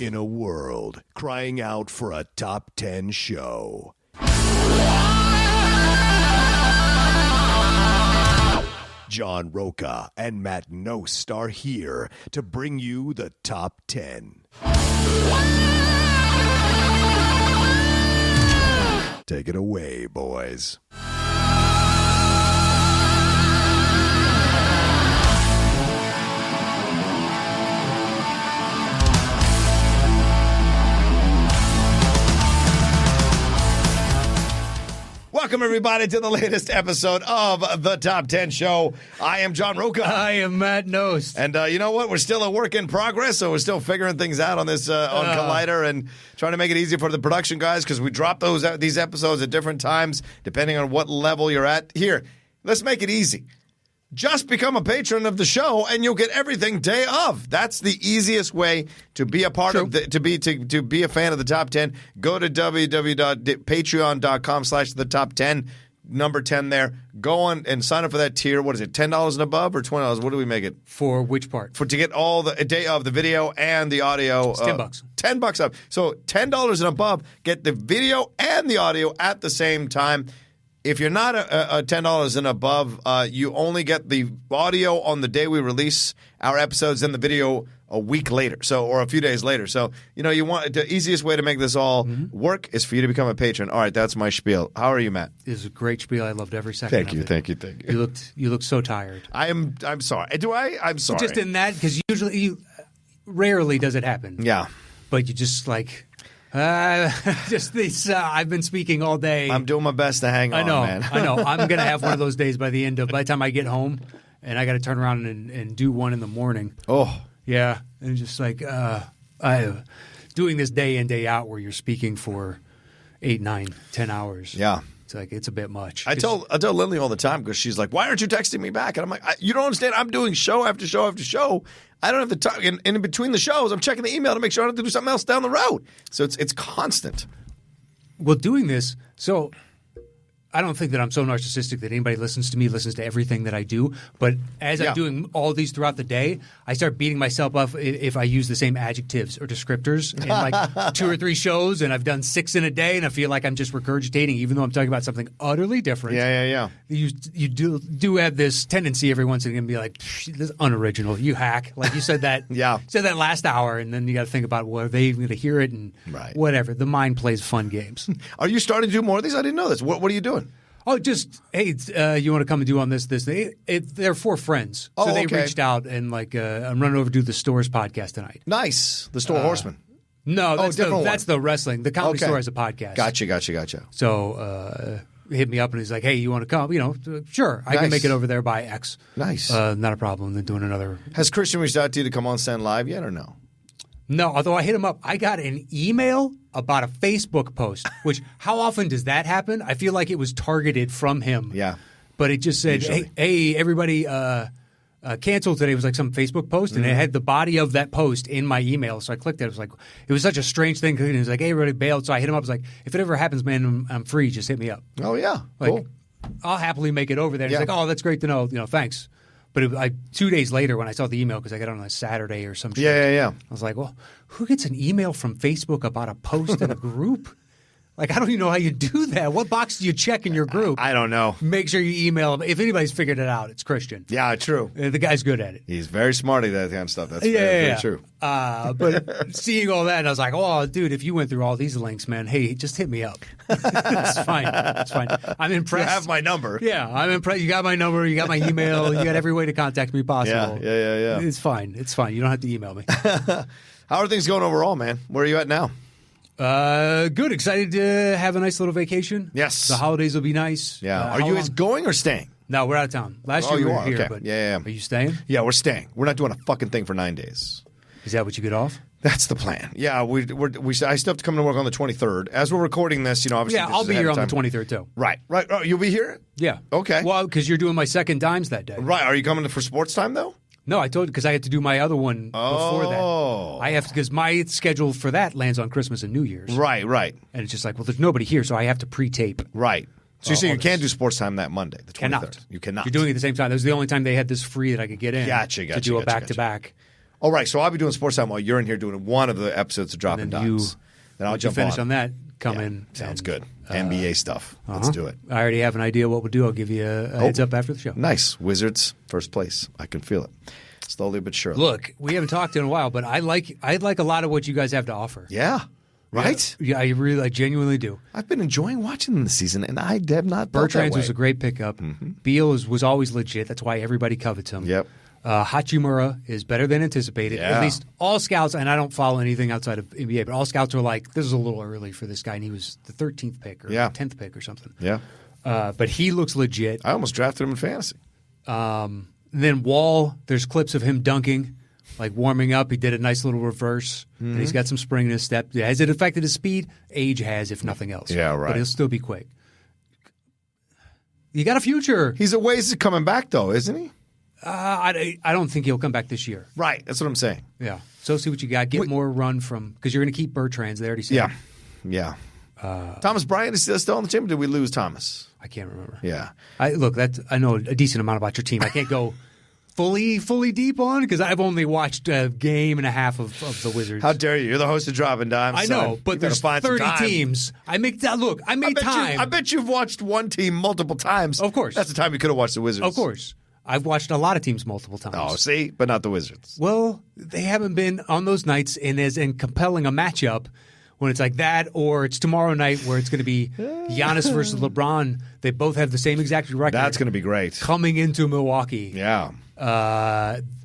In a world crying out for a top 10 show. John Roca and Matt Nost are here to bring you the top 10. Take it away, boys. Welcome, everybody, to the latest episode of the Top 10 Show. I am John Roca. I am Matt Nost. And you know what? We're still a work in progress, so we're still figuring things out on this on Collider and trying to make it easy for the production guys because we drop these episodes at different times depending on what level you're at. Here, let's make it easy. Just become a patron of the show, and you'll get everything day of. That's the easiest way to be a part of to be a fan of the Top 10. Go to www.patreon.com/the top 10, number 10 there. Go on and sign up for that tier. What is it, $10 and above or $20? What do we make it? For which part? To get all the day of the video and the audio. It's $10. $10 up. So $10 and above, get the video and the audio at the same time. If you're not a $10 and above, you only get the audio on the day we release our episodes and the video a week later, or a few days later. So, you want the easiest way to make this all work is for you to become a patron. All right, that's my spiel. How are you, Matt? It was a great spiel. I loved every second of it. Thank you. You look so tired. I'm sorry. Do I? I'm sorry. Just in that, because rarely does it happen. Yeah. But you just like... I've been speaking all day. I'm doing my best to hang on, man. I know. I'm going to have one of those days by the time I get home, and I got to turn around and do one in the morning. Oh. Yeah. And just like doing this day in, day out where you're speaking for 8, 9, 10 hours. Yeah. It's like it's a bit much. I tell Lindley all the time because she's like, "Why aren't you texting me back?" And I'm like, "You don't understand. I'm doing show after show after show. I don't have the time. And in between the shows, I'm checking the email to make sure I don't have to do something else down the road. So it's constant." Well, doing this, so I don't think that I'm so narcissistic that anybody listens to everything that I do. But as I'm doing all these throughout the day, I start beating myself up if I use the same adjectives or descriptors in like 2 or 3 shows, and I've done 6 in a day, and I feel like I'm just regurgitating, even though I'm talking about something utterly different. Yeah. You do have this tendency every once in a while to be like, this is unoriginal. You hack. Like you said that. Said that last hour, and then you got to think about, well, are they even going to hear it? And whatever. The mind plays fun games. Are you starting to do more of these? I didn't know this. What are you doing? Oh, just, hey, you want to come and do on this? They're 4 friends. So they reached out and I'm running over to do the Stores podcast tonight. Nice. The Store Horseman. No, that's the wrestling. The Comedy Store has a podcast. Gotcha. So hit me up and he's like, hey, you want to come? Sure. I can make it over there by X. Nice. Not a problem. Then doing another. Has Christian reached out to you to come on Stand Live yet or no? No, although I hit him up. I got an email about a Facebook post, which how often does that happen? I feel like it was targeted from him. Yeah. But it just said, hey, everybody canceled today. It was like some Facebook post, and it had the body of that post in my email. So I clicked it. It was such a strange thing. It was like, hey, everybody bailed. So I hit him up. I was like, if it ever happens, man, I'm free. Just hit me up. Oh, yeah. Cool. I'll happily make it over there. And he's like, oh, that's great to know. Thanks. But 2 days later when I saw the email, because I got it on a Saturday or some shit. Yeah. I was like, well, who gets an email from Facebook about a post in a group? Like, I don't even know how you do that. What box do you check in your group? I don't know. Make sure you email him. If anybody's figured it out, it's Christian. Yeah, true. The guy's good at it. He's very smart at that kind of stuff. That's very true. But seeing all that, I was like, oh, dude, if you went through all these links, man, hey, just hit me up. It's fine. I'm impressed. You have my number. Yeah, I'm impressed. You got my number. You got my email. You got every way to contact me possible. Yeah. It's fine. You don't have to email me. How are things going overall, man? Where are you at now? Good. Excited to have a nice little vacation. Yes. The holidays will be nice. Yeah. Are you guys going or staying? No, we're out of town. Last year we were here. Okay. But yeah. Are you staying? Yeah, we're staying. We're not doing a fucking thing for 9 days. Is that what you get off? That's the plan. Yeah, I still have to come to work on the 23rd. As we're recording this, obviously. Yeah, I'll be here on the 23rd too. Right. Oh, you'll be here? Yeah. Okay. Well, because you're doing my second dimes that day. Right. Are you coming for sports time though? No, I told you because I had to do my other one before that. I have to because my schedule for that lands on Christmas and New Year's. Right. And it's just like, well, there's nobody here, so I have to pre-tape. Right. So you're saying you can't do sports time that Monday, the 23rd? Cannot. You cannot. You're doing it at the same time. That was the only time they had this free that I could get in. Gotcha. To do a back-to-back. Oh, right. So I'll be doing sports time while you're in here doing one of the episodes of Dropping Dimes. Then I'll jump finish on that. Come in. Sounds good. NBA stuff. Let's do it. I already have an idea what we'll do. I'll give you a heads up after the show. Nice. Wizards, first place. I can feel it. Slowly but surely. Look, we haven't talked in a while, but I like a lot of what you guys have to offer. Yeah. Right? Yeah, I genuinely do. I've been enjoying watching them this season, and I have not Bertrand's was a great pickup. Beal was always legit. That's why everybody covets him. Yep. Hachimura is better than anticipated. Yeah. At least all scouts, and I don't follow anything outside of NBA, but all scouts are like, this is a little early for this guy, and he was the 13th pick or 10th pick or something. Yeah. But he looks legit. I almost drafted him in fantasy. Then Wall, there's clips of him dunking, like warming up. He did a nice little reverse, and he's got some spring in his step. Has it affected his speed? Age has, if nothing else. Yeah, right. But he'll still be quick. You got a future. He's a ways of coming back, though, isn't he? I don't think he'll come back this year. Right. That's what I'm saying. Yeah. So see what you got. Get more run from – because you're going to keep Bertrand's. They already said. Yeah. Thomas Bryant is still on the team, or did we lose Thomas? I can't remember. Yeah. I know a decent amount about your team. I can't go fully deep on because I've only watched a game and a half of the Wizards. How dare you? You're the host of Dropping Dimes. I know, but there's 30 teams. I made time. I bet you've watched one team multiple times. Of course. That's the time you could have watched the Wizards. Of course. I've watched a lot of teams multiple times. Oh, see? But not the Wizards. Well, they haven't been on those nights in compelling a matchup when it's like that, or it's tomorrow night where it's going to be Giannis versus LeBron. They both have the same exact record. That's going to be great. Coming into Milwaukee. Yeah.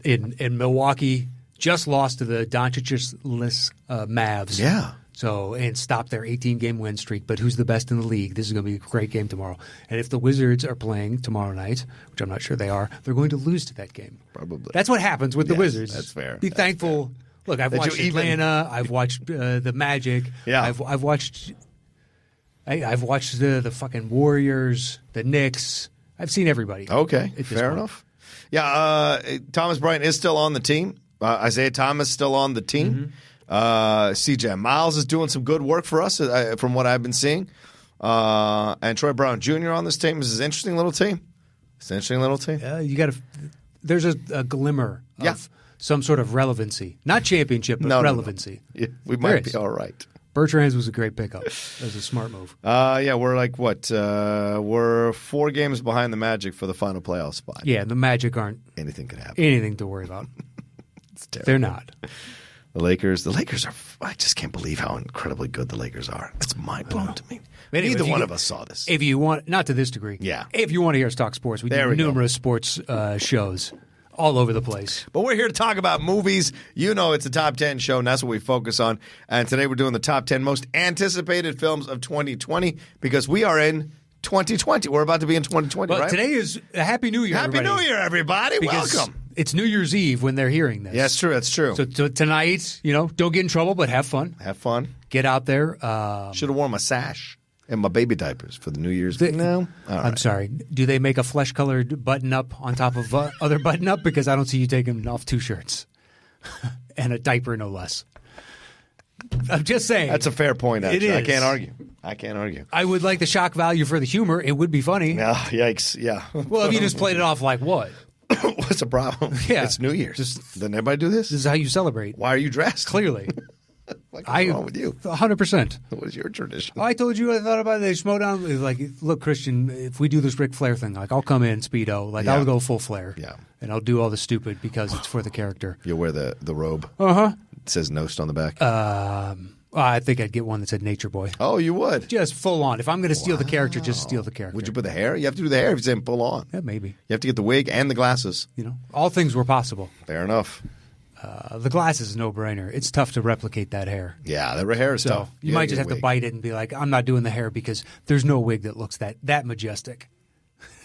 In Milwaukee, just lost to the Doncic-less Mavs. Yeah. So, and stopped their 18-game win streak. But who's the best in the league? This is going to be a great game tomorrow. And if the Wizards are playing tomorrow night, which I'm not sure they are, they're going to lose to that game. Probably. That's what happens with the Wizards. That's fair. Be thankful. Fair. Look, I've watched Atlanta. I've watched the Magic. Yeah. I've watched the fucking Warriors, the Knicks. I've seen everybody. Okay, fair enough. Yeah, Thomas Bryant is still on the team. Isaiah Thomas still on the team. CJ Miles is doing some good work for us from what I've been seeing. And Troy Brown Jr. on this team. This is an interesting little team. It's an interesting little team. You got to. There's a glimmer of some sort of relevancy, not championship, but relevancy. No. Yeah, we might be all right. Bertrand's was a great pickup. That was a smart move. We're like what? We're 4 games behind the Magic for the final playoff spot. Yeah, the Magic aren't anything could happen. Anything to worry about. It's terrible. They're not. The Lakers are. I just can't believe how incredibly good the Lakers are. It's mind blowing to me. Anyway, neither one of us saw this. If you want, not to this degree. Yeah. If you want to hear us talk sports, we do numerous sports shows all over the place. But we're here to talk about movies. You know it's a top 10 show, and that's what we focus on. And today we're doing the top 10 most anticipated films of 2020 because we are in 2020. We're about to be in 2020, well, right? Today is a Happy New Year, Happy New Year, everybody. Because welcome. It's New Year's Eve when they're hearing this. Yeah, that's true. That's true. So tonight, don't get in trouble, but have fun. Have fun. Get out there. Should have worn my sash and my baby diapers for the New Year's. No? I'm sorry. Do they make a flesh-colored button-up on top of other button-up? Because I don't see you taking off 2 shirts. And a diaper, no less. I'm just saying. That's a fair point, actually. It is. I can't argue. I would like the shock value for the humor. It would be funny. Yeah, yikes. Yeah. Well, if you just played it off like what? What's the problem? Yeah. It's New Year's. Doesn't everybody do this? This is how you celebrate. Why are you dressed? Clearly. What's wrong with you? 100%. What is your tradition? I told you I thought about it. They schmo down. Like, look, Christian, if we do this Ric Flair thing, like, I'll come in Speedo. Like, I'll go full Flair. Yeah. And I'll do all the stupid because it's for the character. You'll wear the robe. Uh-huh. It says Nost on the back. I think I'd get one that said Nature Boy. Oh, you would? Just full on. If I'm going to steal the character, just steal the character. Would you put the hair? You have to do the hair if you're saying full on. Yeah, maybe. You have to get the wig and the glasses. All things were possible. Fair enough. The glasses is a no-brainer. It's tough to replicate that hair. Yeah, the hair is tough. You might just have to bite it and be like, I'm not doing the hair because there's no wig that looks that majestic.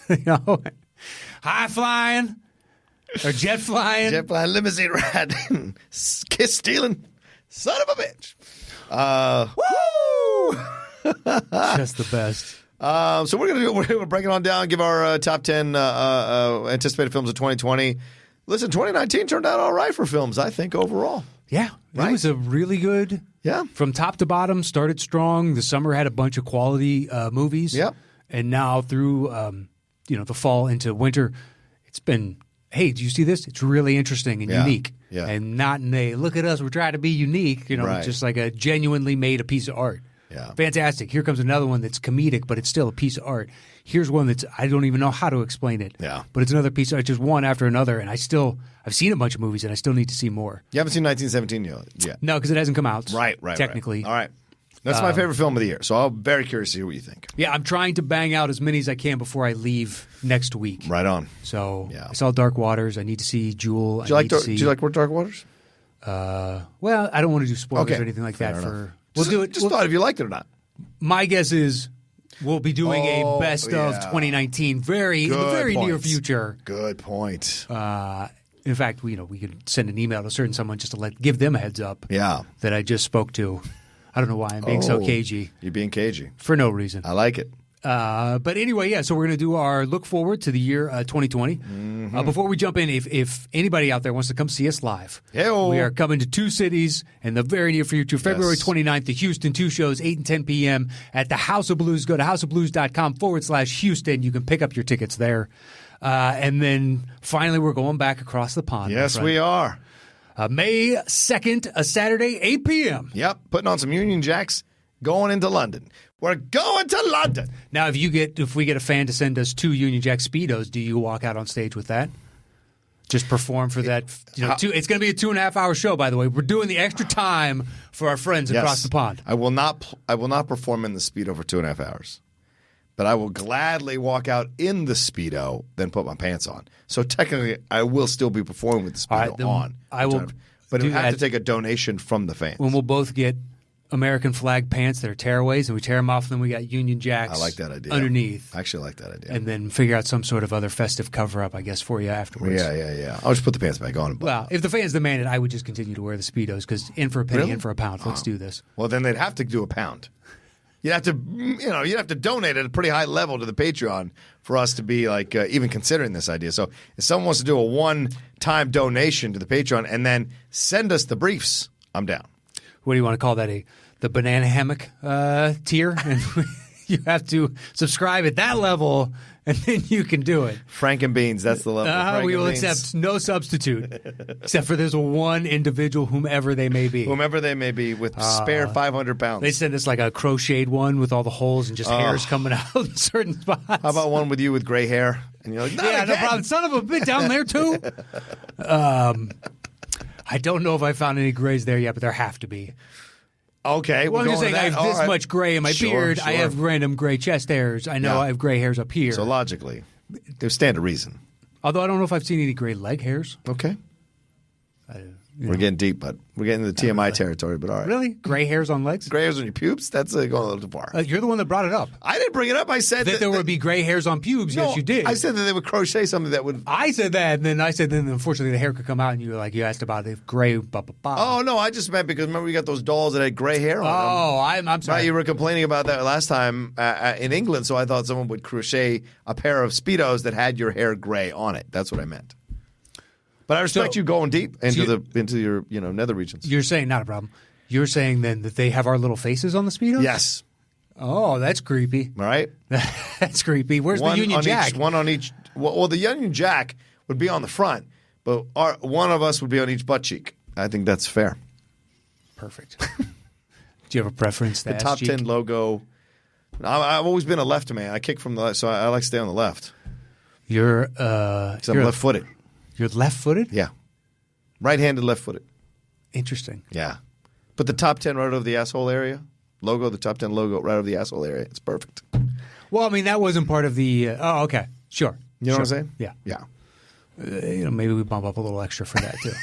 High flying or jet flying. Jet flying, limousine riding, kiss stealing, son of a bitch. Woo! Just the best. So we're gonna break it on down, give our top 10 anticipated films of 2020. Listen, 2019 turned out all right for films, I think, overall. Yeah, right? It was a really good. Yeah, from top to bottom, started strong. The summer had a bunch of quality movies. Yep. And now through the fall into winter, it's been. Hey, do you see this? It's really interesting and unique. Yeah. And not in a, look at us, we're trying to be unique, Right. just like a genuinely made a piece of art. Yeah. Fantastic. Here comes another one that's comedic, but it's still a piece of art. Here's one that's, I don't even know how to explain it. Yeah. But it's another piece of art, just one after another. And I've seen a bunch of movies, and I still need to see more. You haven't seen 1917 yet? No, because it hasn't come out. Right. Technically. All right. That's my favorite film of the year, so I'm very curious to hear what you think. Yeah, I'm trying to bang out as many as I can before I leave next week. Right on. So Yeah. I saw Dark Waters. I need to see Jewel. Do you like Dark Waters? Well, I don't want to do spoilers Okay. or anything like that. Fair We'll do it. Just thought if you liked it or not. My guess is we'll be doing a best yeah. of 2019 in the very near points. future. Good point. In fact, we could send an email to certain someone just to give them a heads up. Yeah. That I just spoke to. I don't know why I'm being so cagey. You're being cagey. For no reason. I like it. But anyway, yeah, so we're going to do our look forward to the year 2020. Before we jump in, if anybody out there wants to come see us live, Hey-o. we are coming to 2 cities in the very near future. February 29th to Houston, 2 shows, 8 and 10 p.m. at the House of Blues. Go to houseofblues.com/Houston. You can pick up your tickets there. And then finally, we're going back across the pond. Yes, we are. May 2nd, a Saturday, 8 p.m. Yep, putting on some Union Jacks, going into London. We're going to London. Now, if we get a fan to send us 2 Union Jack Speedos, do you walk out on stage with that? Just perform for that. It's going to be a 2.5-hour show, by the way. We're doing the extra time for our friends across the pond. I will not perform in the Speedo for 2.5 hours. But I will gladly walk out in the Speedo, then put my pants on. So technically, I will still be performing with the Speedo on. I will, but it would have to take a donation from the fans. When we'll both get American flag pants that are tearaways, and we tear them off, and then we got Union Jacks. I like that idea. Underneath. I actually like that idea. And then figure out some sort of other festive cover-up, I guess, for you afterwards. Yeah. I'll just put the pants back on. Well, if the fans demand it, I would just continue to wear the Speedos, because in for a penny, in for a pound. Let's do this. Well, then they'd have to do a pound. You'd have to donate at a pretty high level to the Patreon for us to be even considering this idea. So if someone wants to do a one-time donation to the Patreon and then send us the briefs, I'm down. What do you want to call that? The banana hammock tier? And you have to subscribe at that level, and then you can do it. Franken beans, that's the level. We will accept no substitute, except for there's one individual, whomever they may be. Whomever they may be, with spare 500 pounds. They send us a crocheted one with all the holes and just hairs coming out in certain spots. How about one with you with gray hair? And you're like, no problem. Son of a bitch, down there too. I don't know if I found any grays there yet, but there have to be. Okay. Well, I'm just saying I have this much gray in my beard. Sure. I have random gray chest hairs. I know I have gray hairs up here. So logically, they stand to reason. Although I don't know if I've seen any gray leg hairs. Okay. We're getting deep, but we're getting into the TMI territory, but all right. Really? Gray hairs on legs? Gray hairs on your pubes? That's going a little too far. You're the one that brought it up. I didn't bring it up. I said that there would be gray hairs on pubes. No, yes, you did. I said that they would crochet something that would... I said that, and then I said then unfortunately the hair could come out, and you asked about if gray... Oh, no, I just meant because remember we got those dolls that had gray hair on them. Oh, I'm sorry. Right, you were complaining about that last time in England, so I thought someone would crochet a pair of Speedos that had your hair gray on it. That's what I meant. But I respect you going deep into your nether regions. You're saying not a problem. You're saying then that they have our little faces on the Speedos? Yes. Oh, that's creepy. All right. That's creepy. Where's the Union Jack? One on each. Well, the Union Jack would be on the front, but one of us would be on each butt cheek. I think that's fair. Perfect. Do you have a preference? The top 10 logo. I've always been a left man. I kick from the left, so I like to stay on the left. You're I'm left-footed. You're left-footed? Yeah. Right-handed, left-footed. Interesting. Yeah. Put the top 10 right over the asshole area. Logo, the top 10 logo right over the asshole area. It's perfect. Well, I mean, that wasn't part of the okay. Sure. You know what I'm saying? Yeah. Yeah. Maybe we bump up a little extra for that, too.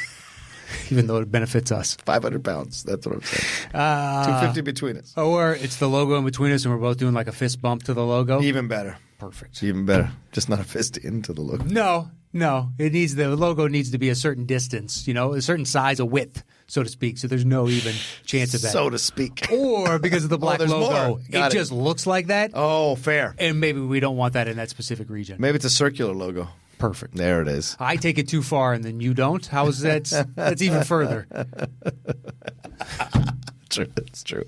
Even though it benefits us. 500 pounds. That's what I'm saying. 250 between us. Or it's the logo in between us and we're both doing a fist bump to the logo. Even better. Perfect. Even better. Just not a fist into the logo. No. The logo needs to be a certain distance, a certain size, a width, so to speak. So there's no even chance of that. So to speak. Or because of the black logo, it just looks like that. Oh, fair. And maybe we don't want that in that specific region. Maybe it's a circular logo. Perfect. There it is. I take it too far and then you don't? How is that? That's even further. True. It's true.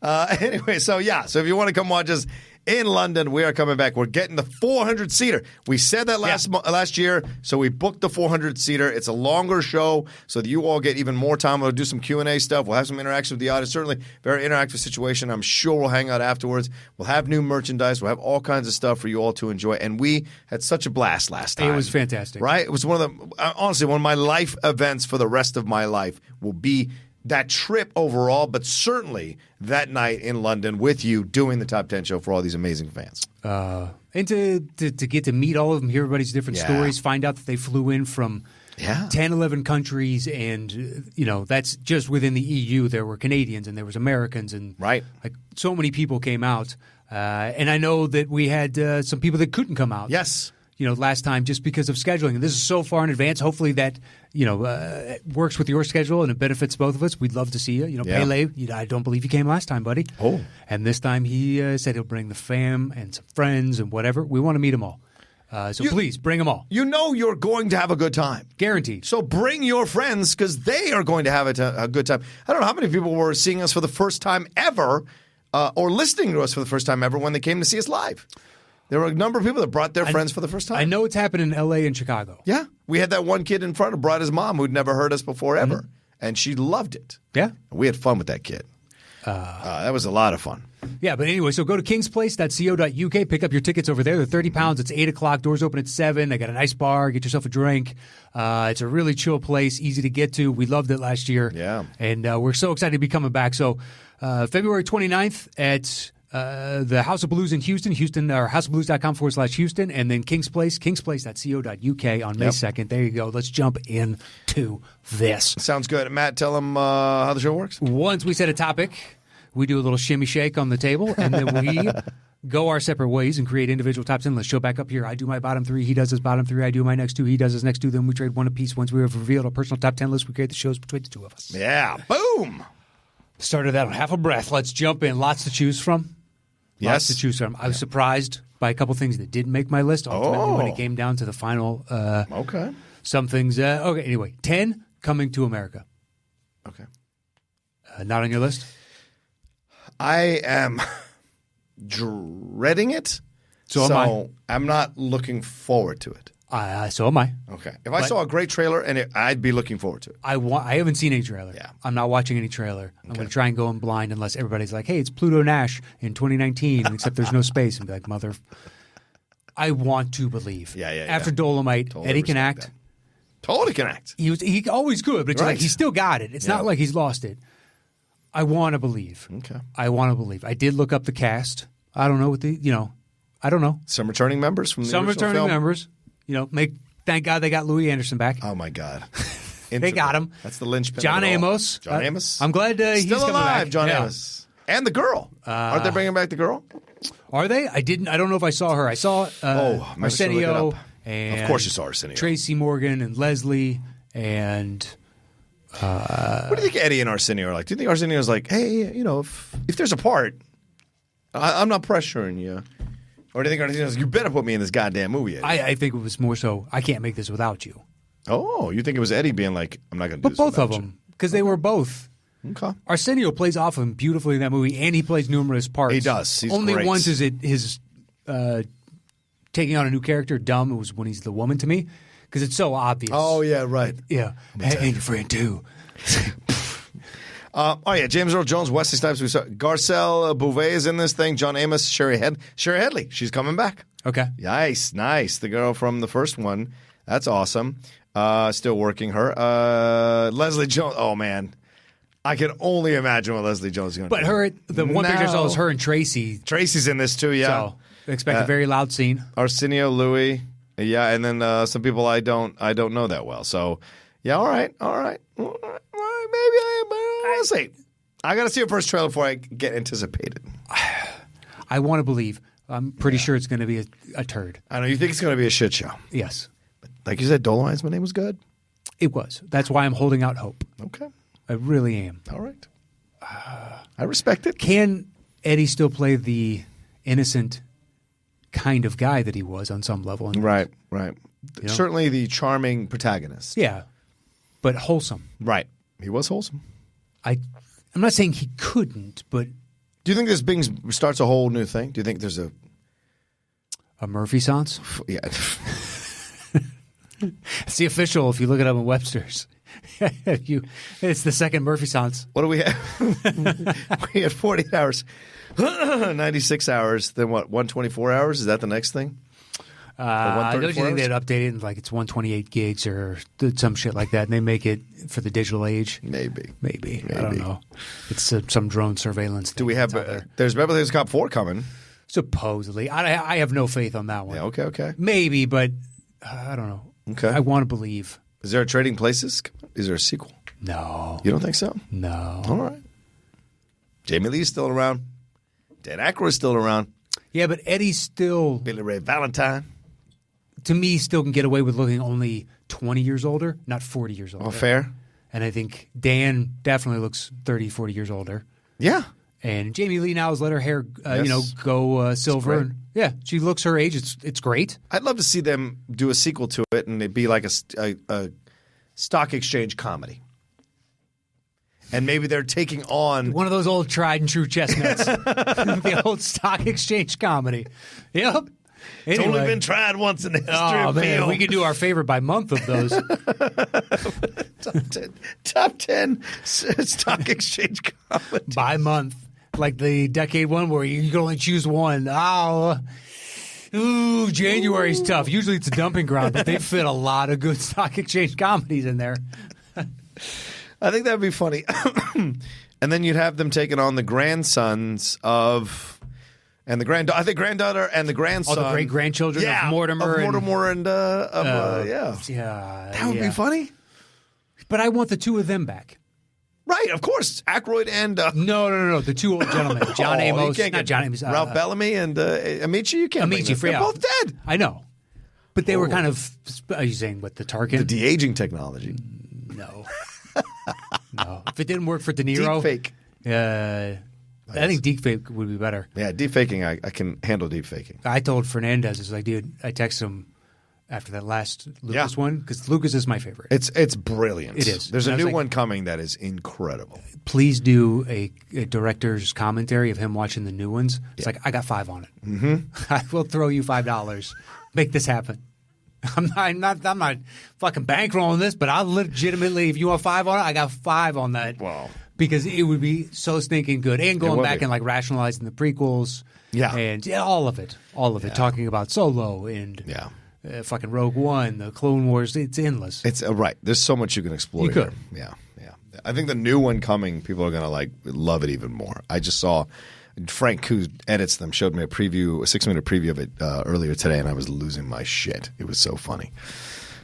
Anyway, so if you want to come watch us in London. We are coming back. We're getting the 400-seater. We said that last year, so we booked the 400-seater. It's a longer show so that you all get even more time. We'll do some Q&A stuff. We'll have some interaction with the audience. Certainly very interactive situation. I'm sure we'll hang out afterwards. We'll have new merchandise. We'll have all kinds of stuff for you all to enjoy. And we had such a blast last time. It was fantastic. Right? It was honestly, one of my life events for the rest of my life will be that trip overall, but certainly that night in London with you doing the Top 10 show for all these amazing fans. And to get to meet all of them, hear everybody's different stories, find out that they flew in from 10, 11 countries, and that's just within the EU. There were Canadians and there was Americans, and like so many people came out. And I know that we had some people that couldn't come out. Yes. Last time just because of scheduling. And this is so far in advance. Hopefully that, works with your schedule and it benefits both of us. We'd love to see you. Pele, I don't believe you came last time, buddy. Oh. And this time he said he'll bring the fam and some friends and whatever. We want to meet them all. Please, bring them all. You're going to have a good time. Guaranteed. So bring your friends because they are going to have a good time. I don't know how many people were seeing us for the first time ever or listening to us for the first time ever when they came to see us live. There were a number of people that brought their friends for the first time. I know it's happened in L.A. and Chicago. Yeah. We had that one kid in front who brought his mom who'd never heard us before ever. And she loved it. Yeah. And we had fun with that kid. That was a lot of fun. Yeah, but anyway, so go to kingsplace.co.uk, pick up your tickets over there. They're £30. It's 8 o'clock. Doors open at 7. They got a nice bar. Get yourself a drink. It's a really chill place, easy to get to. We loved it last year. Yeah. And we're so excited to be coming back. So February 29th at the House of Blues in Houston, or houseofblues.com/Houston, and then King's Place, kingsplace.co.uk on May 2nd. There you go. Let's jump into this. Sounds good. Matt, tell them how the show works. Once we set a topic, we do a little shimmy shake on the table, and then we go our separate ways and create individual top 10 lists. Show back up here. I do my bottom 3. He does his bottom 3. I do my next 2. He does his next 2. Then we trade one apiece. Once we have revealed our personal top 10 list, we create the shows between the two of us. Yeah. Boom. Started that on half a breath. Let's jump in. Lots to choose from. Lots to choose from. I was surprised by a couple things that didn't make my list. Ultimately, when it came down to the final. Some things. Anyway, 10, Coming to America. Okay. Not on your list? I am dreading it. So am I. I'm not looking forward to it. So am I. Okay. If I saw a great trailer, I'd be looking forward to it. I haven't seen any trailer. Yeah. I'm not watching any trailer. I'm going to try and go in blind unless everybody's like, hey, it's Pluto Nash in 2019, except there's no space. And be like, mother. I want to believe. Yeah. After Dolomite, Totally Eddie can respect act. that. Totally can act. He always could, but it's like he still got it. It's not like he's lost it. I want to believe. Okay. I want to believe. I did look up the cast. I don't know what I don't know. Some returning members from the Some original returning film? members. Thank God they got Louis Anderson back. Oh, my God. They got him. That's the linchpin. John of it all. Amos. John Amos. I'm glad he's still coming alive. back. John Amos and the girl. Aren't they bringing back the girl? Are they? I don't know if I saw her. I saw Arsenio and of course you saw Arsenio. Tracy Morgan and Leslie and. What do you think Eddie and Arsenio are like? Do you think Arsenio's like, hey, if there's a part, I'm not pressuring you? Or do you think Arsenio's like, you better put me in this goddamn movie, Eddie? I think it was more so, I can't make this without you. Oh, you think it was Eddie being like, I'm not going to do this But both of without them, because they were both. Okay. Arsenio plays off him beautifully in that movie, and he plays numerous parts. He does. He's Only great. once is it his taking on a new character dumb. It was when he's the woman to me, because it's so obvious. Oh, yeah, right. Yeah. And your friend, too. James Earl Jones, Wesley Snipes. We saw Garcelle Bouvet is in this thing. John Amos, Sherry Headley. She's coming back. Okay. Nice. The girl from the first one. That's awesome. Still working her. Leslie Jones. Oh, man. I can only imagine what Leslie Jones is going to do. But the one picture I saw is her and Tracy. Tracy's in this too, yeah. So expect a very loud scene. Arsenio, Louis. Yeah, and then some people I don't know that well. So, yeah, all right. Maybe we'll see. I got to see a first trailer before I get anticipated. I want to believe. I'm pretty sure it's going to be a turd. I know you think it's going to be a shit show. Yes. But like you said, Dolomite's name was good. It was. That's why I'm holding out hope. Okay. I really am. All right. I respect it. Can Eddie still play the innocent kind of guy that he was on some level? Right. Certainly the charming protagonist. Yeah. But wholesome. Right. He was wholesome. I'm not saying he couldn't, but Do you think this Bing starts a whole new thing? Do you think there's a Murphy Sans? Yeah. It's the official. If you look it up in Webster's, it's the second Murphy Sans. What do we have? We had 48 hours, 96 hours. Then what? 124 hours? Is that the next thing? Don't you think they'd update it like it's 128 gigs or some shit like that, and they make it for the digital age? Maybe. I don't know. It's some drone surveillance thing. Do we have? There's Beverly Hills Cop 4 coming. Supposedly, I have no faith on that one. Yeah. Okay. Maybe, but I don't know. Okay. I want to believe. Is there a Trading Places? Is there a sequel? No. You don't think so? No. All right. Jamie Lee's still around. Dan Aykroyd's still around. Yeah, but Eddie's still, Billy Ray Valentine. to me, still can get away with looking only 20 years older, not 40 years older. Oh, fair. And I think Dan definitely looks 30, 40 years older. Yeah. And Jamie Lee now has let her hair, Yes. go silver. great. And, yeah, she looks her age. It's great. I'd love to see them do a sequel to it, and it'd be like a stock exchange comedy. And maybe they're taking on One of those old tried and true chestnuts. The old stock exchange comedy. Yep. It's Anyway. only been tried once in the history Oh, of man, film. we could do our favorite by month of those. Top 10 stock exchange comedy. By month. Like the decade one where you can only choose one. Oh, ooh, January's tough. Usually it's a dumping ground, but they fit a lot of good stock exchange comedies in there. I think that'd be funny. And then you'd have them taking on the grandsons of, and the granddaughter, I think granddaughter and the grandson. All the great grandchildren of Mortimer. Yeah. That would be funny. But I want the two of them back. Right, of course. Aykroyd and No. The two old gentlemen. John you Amos. can't Not get John Amos. Ralph Bellamy and Amici. You can't bring Amici. them. They're both dead. I know. But they were kind of, are you saying what, the Tarkin? The de-aging technology. No. No. If it didn't work for De Niro. Deep fake. I think deep fake would be better. Yeah, deep faking. I can handle deep faking. I told Fernandez, it's like, dude, I texted him after that last Lucas one, because Lucas is my favorite. It's brilliant. It is. There's And a I was new like, one coming that is incredible. Please do a director's commentary of him watching the new ones. It's like, I got $5 on it. Mm-hmm. I will throw you $5. Make this happen. I'm not fucking bankrolling this, but I'll legitimately, if you want $5 on it, I got $5 on that. Wow. Because it would be so stinking good. And going back and like rationalizing the prequels. Yeah. And all of it. Talking about Solo and fucking Rogue One, the Clone Wars. It's endless. It's right. There's so much you can explore. You could. Yeah. I think the new one coming, people are gonna love it even more. I just saw Frank, who edits them, showed me a 6-minute preview of it earlier today, and I was losing my shit. It was so funny.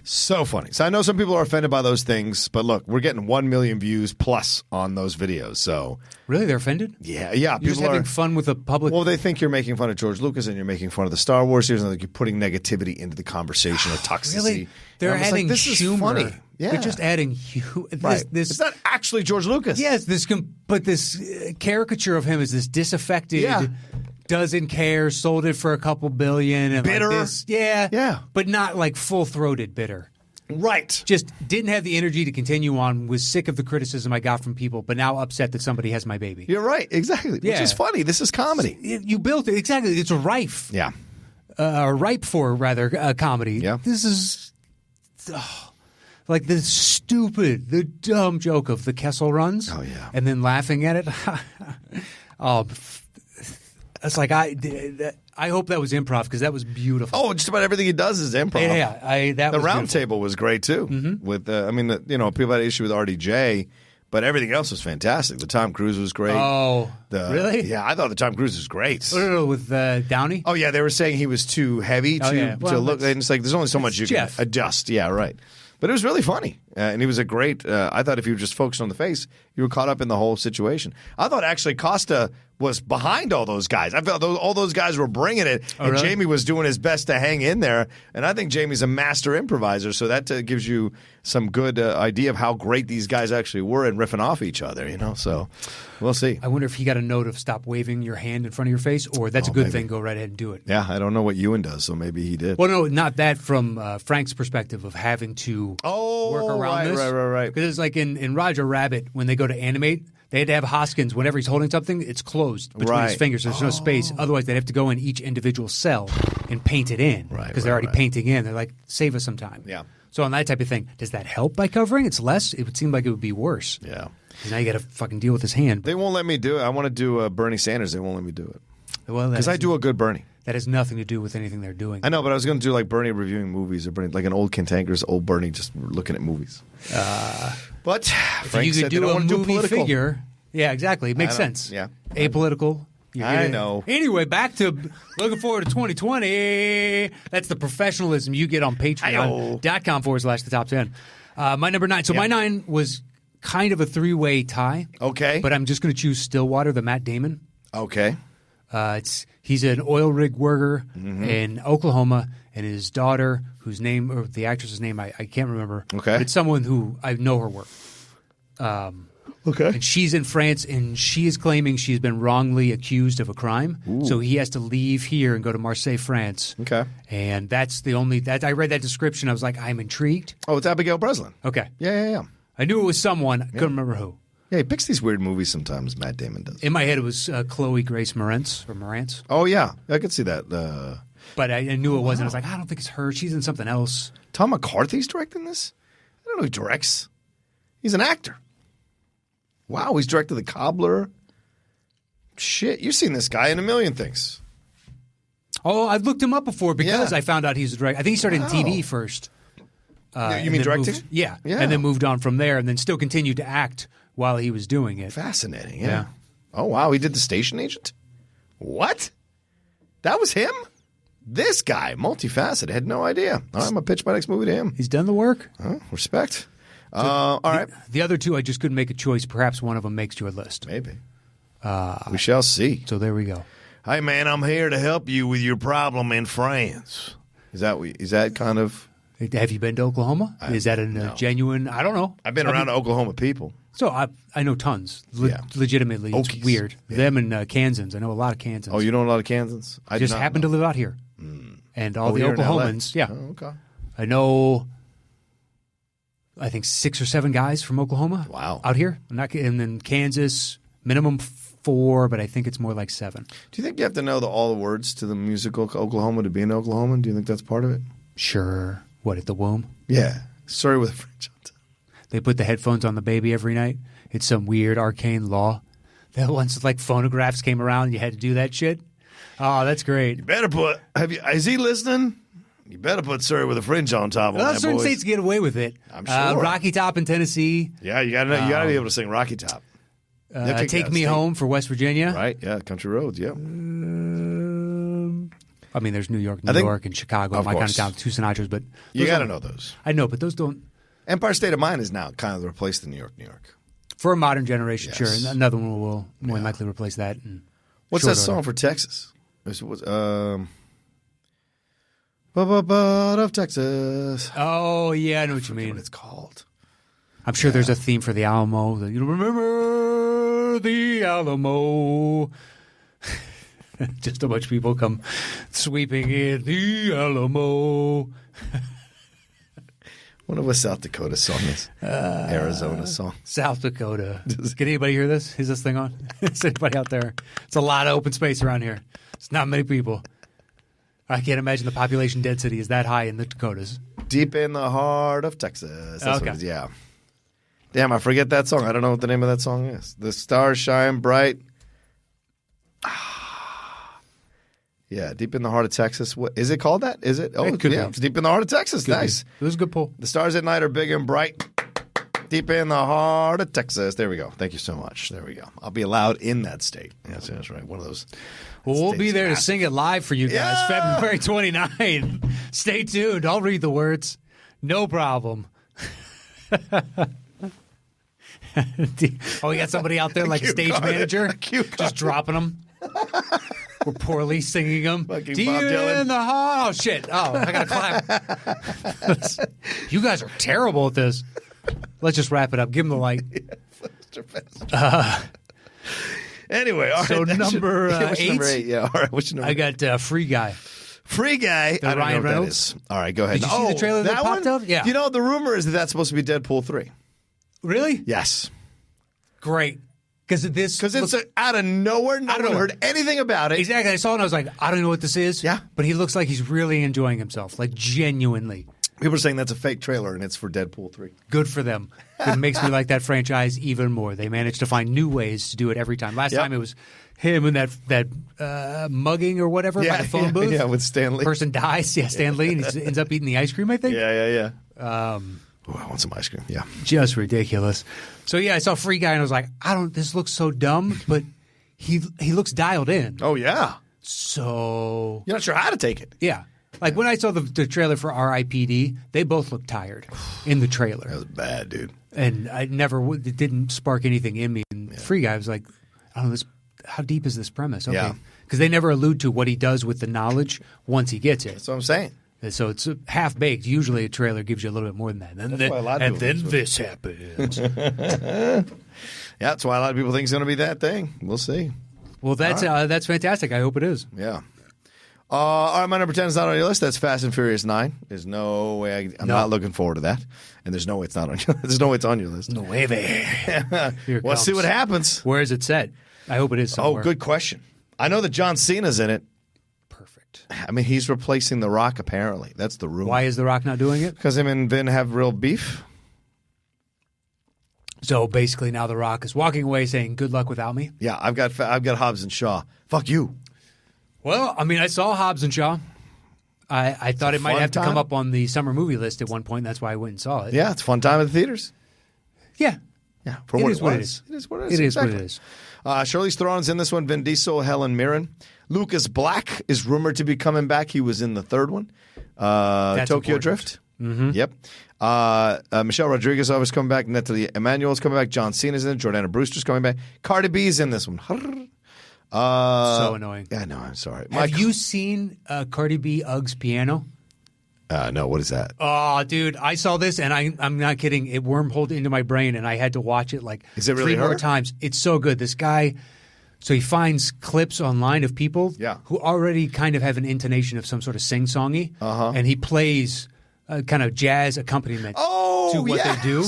So funny. So I know some people are offended by those things, but look, we're getting 1 million views plus on those videos. So really, they're offended? Yeah. You're just having fun with the public. Well, they think you're making fun of George Lucas and you're making fun of the Star Wars series, and like you're putting negativity into the conversation or toxicity. Really? They're adding this humor. Is funny. Yeah. They're just adding humor. Right. It's not actually George Lucas. Yes, but this caricature of him is this disaffected, doesn't care, sold it for a couple billion. And bitter. Like this. Yeah. Yeah. But not like full-throated bitter. Right. Just didn't have the energy to continue on, was sick of the criticism I got from people, but now upset that somebody has my baby. You're right. Exactly. Yeah. Which is funny. This is comedy. You built it. Exactly. It's rife. Yeah. Ripe for, rather, comedy. Yeah. This is like the dumb joke of the Kessel runs. Oh, yeah. And then laughing at it. It's like I hope that was improv because that was beautiful. Oh, just about everything he does is improv. Yeah. The round table was great too. Mm-hmm. With people had an issue with RDJ, but everything else was fantastic. The Tom Cruise was great. Oh, really? Yeah, I thought the Tom Cruise was great. No, with Downey. Oh yeah, they were saying he was too heavy to look. And it's like there's only so much you Jeff. can adjust. Yeah, right. But it was really funny, and he was a great. I thought if you were just focused on the face, you were caught up in the whole situation. I thought actually Costa was behind all those guys. I felt all those guys were bringing it, and really? Jamie was doing his best to hang in there. And I think Jamie's a master improviser, so that gives you some good idea of how great these guys actually were and riffing off each other. So we'll see. I wonder if he got a note of stop waving your hand in front of your face, or that's a good thing. Go right ahead and do it. Yeah, I don't know what Ewan does, so maybe he did. Well, no, not that from Frank's perspective of having to work around this. Right. Because it's like in Roger Rabbit when they go to animate. They had to have Hoskins, whenever he's holding something, it's closed between his fingers. There's no space. Otherwise, they'd have to go in each individual cell and paint it in. Because they're already painting in. They're like, save us some time. Yeah. So on that type of thing, does that help by covering? It's less? It would seem like it would be worse. Yeah. Because now you got to fucking deal with his hand. They won't let me do it. I want to do Bernie Sanders. They won't let me do it. Well, because I do a good Bernie. That has nothing to do with anything they're doing. I know, but I was going to do like Bernie reviewing movies or Bernie, like an old cantankerous old Bernie just looking at movies. But Frank you could said do they don't a want to do movie political. figure. Yeah, exactly. It makes sense. Yeah. Apolitical. I know. Anyway, back to looking forward to 2020. That's the professionalism you get on Patreon.com/the top 10. My number 9. So my 9 was kind of a 3-way tie. Okay. But I'm just going to choose Stillwater, the Matt Damon. Okay. He's an oil rig worker in Oklahoma, and his daughter, whose name, or the actress's name, I can't remember. Okay. But it's someone who I know her work. Okay. And she's in France, and she is claiming she's been wrongly accused of a crime. Ooh. So he has to leave here and go to Marseille, France. Okay. And that's the only – I read that description. I was like, I'm intrigued. Oh, it's Abigail Breslin. Okay. Yeah. I knew it was someone. I couldn't remember who. Yeah, he picks these weird movies sometimes, Matt Damon does. In my head, it was Chloe Grace Moretz. Oh, yeah. I could see that. But I knew it wasn't. I was like, I don't think it's her. She's in something else. Tom McCarthy's directing this? I don't know who directs. He's an actor. Wow, he's directed The Cobbler. Shit, you've seen this guy in a million things. Oh, I've looked him up before because I found out he's a director. I think he started in TV first. You mean directing? Yeah. And then moved on from there and then still continued to act while he was doing it. Fascinating, yeah. Oh, wow, he did The Station Agent? What? That was him? This guy, multifaceted, had no idea. All right, I'm going to pitch my next movie to him. He's done the work. Oh, respect. All right. The other two, I just couldn't make a choice. Perhaps one of them makes your list. Maybe. We shall see. So there we go. Hey, man, I'm here to help you with your problem in France. Is that kind of... Have you been to Oklahoma? Is that a genuine... I don't know. I've been around Oklahoma people. So I know tons. Legitimately. It's Okies. weird. Yeah. Them and Kansans. I know a lot of Kansans. Oh, you know a lot of Kansans? I just happen to live out here. And all the Oklahomans. Yeah. Oh, okay. I know... I think 6 or 7 guys from Oklahoma. Wow. Out here. And then Kansas, minimum 4, but I think it's more like 7. Do you think you have to know all the words to the musical Oklahoma to be in Oklahoma? Do you think that's part of it? Sure. What, at the womb? Yeah. Sorry with a French on top. They put the headphones on the baby every night. It's some weird arcane law. That once like phonographs came around, you had to do that shit. Oh, that's great. You better put. Is he listening? You better put "Surrey with a Fringe" on top of that, certain boys. states get away with it. I'm sure. Rocky Top in Tennessee. Yeah, you gotta be able to sing Rocky Top. Take Me Home for West Virginia. Right? Yeah, Country Roads. Yeah. I mean, there's New York, and Chicago, my kind of town, 2 Sinatras, but you got to know those. I know, but those don't. Empire State of Mind is now kind of replaced the New York. For a modern generation, Yes. sure. And another one will more than likely replace that. What's that song for Texas? Of Texas. Oh, yeah, I know what you mean. What it's called. I'm sure there's a theme for the Alamo. You remember the Alamo. Just a bunch of people come sweeping in the Alamo. Wonder what South Dakota song is. Arizona song. South Dakota. Can anybody hear this? Is this thing on? Is anybody out there? It's a lot of open space around here. It's not many people. I can't imagine the population density is that high in the Dakotas. Deep in the heart of Texas. That's okay. What it is, yeah. Damn, I forget that song. I don't know what the name of that song is. The stars shine bright. Yeah, Deep in the Heart of Texas. What is it called that? Is it? Oh, it could yeah. be. It's Deep in the Heart of Texas. Nice. It was a good pull. The stars at night are big and bright. Deep in the heart of Texas. There we go. Thank you so much. There we go. I'll be allowed in that state. Yes, that's right. One of those. Well, we'll be there to sing it live for you guys February 29th. Stay tuned. I'll read the words. No problem. We got somebody out there like a stage manager just dropping them. We're poorly singing them. Fucking Deep Bob Dylan. in the heart. Oh, shit. Oh, I got to clap. You guys are terrible at this. Let's just wrap it up. Give them the light. Anyway, all right. So number 8. Number 8, yeah. All right, what's your number? I got Free Guy. Free Guy. The I don't Ryan know what Reynolds? that is. All right, go ahead. Did you see the trailer that popped one? up? Yeah. You know, the rumor is that that's supposed to be Deadpool 3. Really? Yes. Great. Because it's out of nowhere. No one heard anything about it. Exactly. I saw it and I was like, I don't know what this is. Yeah. But he looks like he's really enjoying himself, like genuinely. People are saying that's a fake trailer and it's for Deadpool 3. Good for them. It makes me like that franchise even more. They managed to find new ways to do it every time. Last time it was him and that mugging or whatever by the phone booth. Yeah, with Stan Lee. Person dies. Yeah, Stan Lee, and he ends up eating the ice cream, I think. Yeah. I want some ice cream. Yeah. Just ridiculous. So, yeah, I saw Free Guy and I was like, this looks so dumb, but he looks dialed in. Oh, yeah. So. You're not sure how to take it. Yeah. Like when I saw the trailer for R.I.P.D., they both looked tired in the trailer. That was bad, dude. And it didn't spark anything in me. And Free Guy was like, I don't know, how deep is this premise? Okay. Yeah. Because they never allude to what he does with the knowledge once he gets it. That's what I'm saying. And so it's half baked. Usually a trailer gives you a little bit more than that. And then this happens. Yeah, that's why a lot of people think it's going to be that thing. We'll see. Well, that's fantastic. I hope it is. Yeah. All right, my number 10 is not on your list. That's Fast and Furious 9. There's no way I'm not looking forward to that. And there's no way it's not on your list. There's no way it's on your list. No way. We'll see what happens. Where is it set? I hope it is somewhere. Oh, good question. I know that John Cena's in it. Perfect. I mean, he's replacing The Rock, apparently. That's the rumor. Why is The Rock not doing it? Because him and Vin have real beef. So basically now The Rock is walking away saying, good luck without me? Yeah, I've got Hobbs and Shaw. Fuck you. Well, I mean, I saw Hobbs and Shaw. I thought it might have to come up on the summer movie list at one point. That's why I went and saw it. Yeah, it's a fun time at the theaters. Yeah. Yeah, for what it is. It is what it is. It is what it is. Charlize Theron's in this one. Vin Diesel, Helen Mirren. Lucas Black is rumored to be coming back. He was in the third one. Tokyo Drift. Mm-hmm. Yep. Michelle Rodriguez always coming back. Natalie Emmanuel's coming back. John Cena's in it. Jordana Brewster's coming back. Cardi B's in this one. So annoying. Yeah, no, I'm sorry. Have you seen Cardi B Uggs piano? No, what is that? Oh, dude, I saw this, and I'm not kidding. It wormholed into my brain, and I had to watch it like is it really 3 more times. It's so good. This guy, so he finds clips online of people who already kind of have an intonation of some sort of sing-songy, and he plays kind of jazz accompaniment to what they do.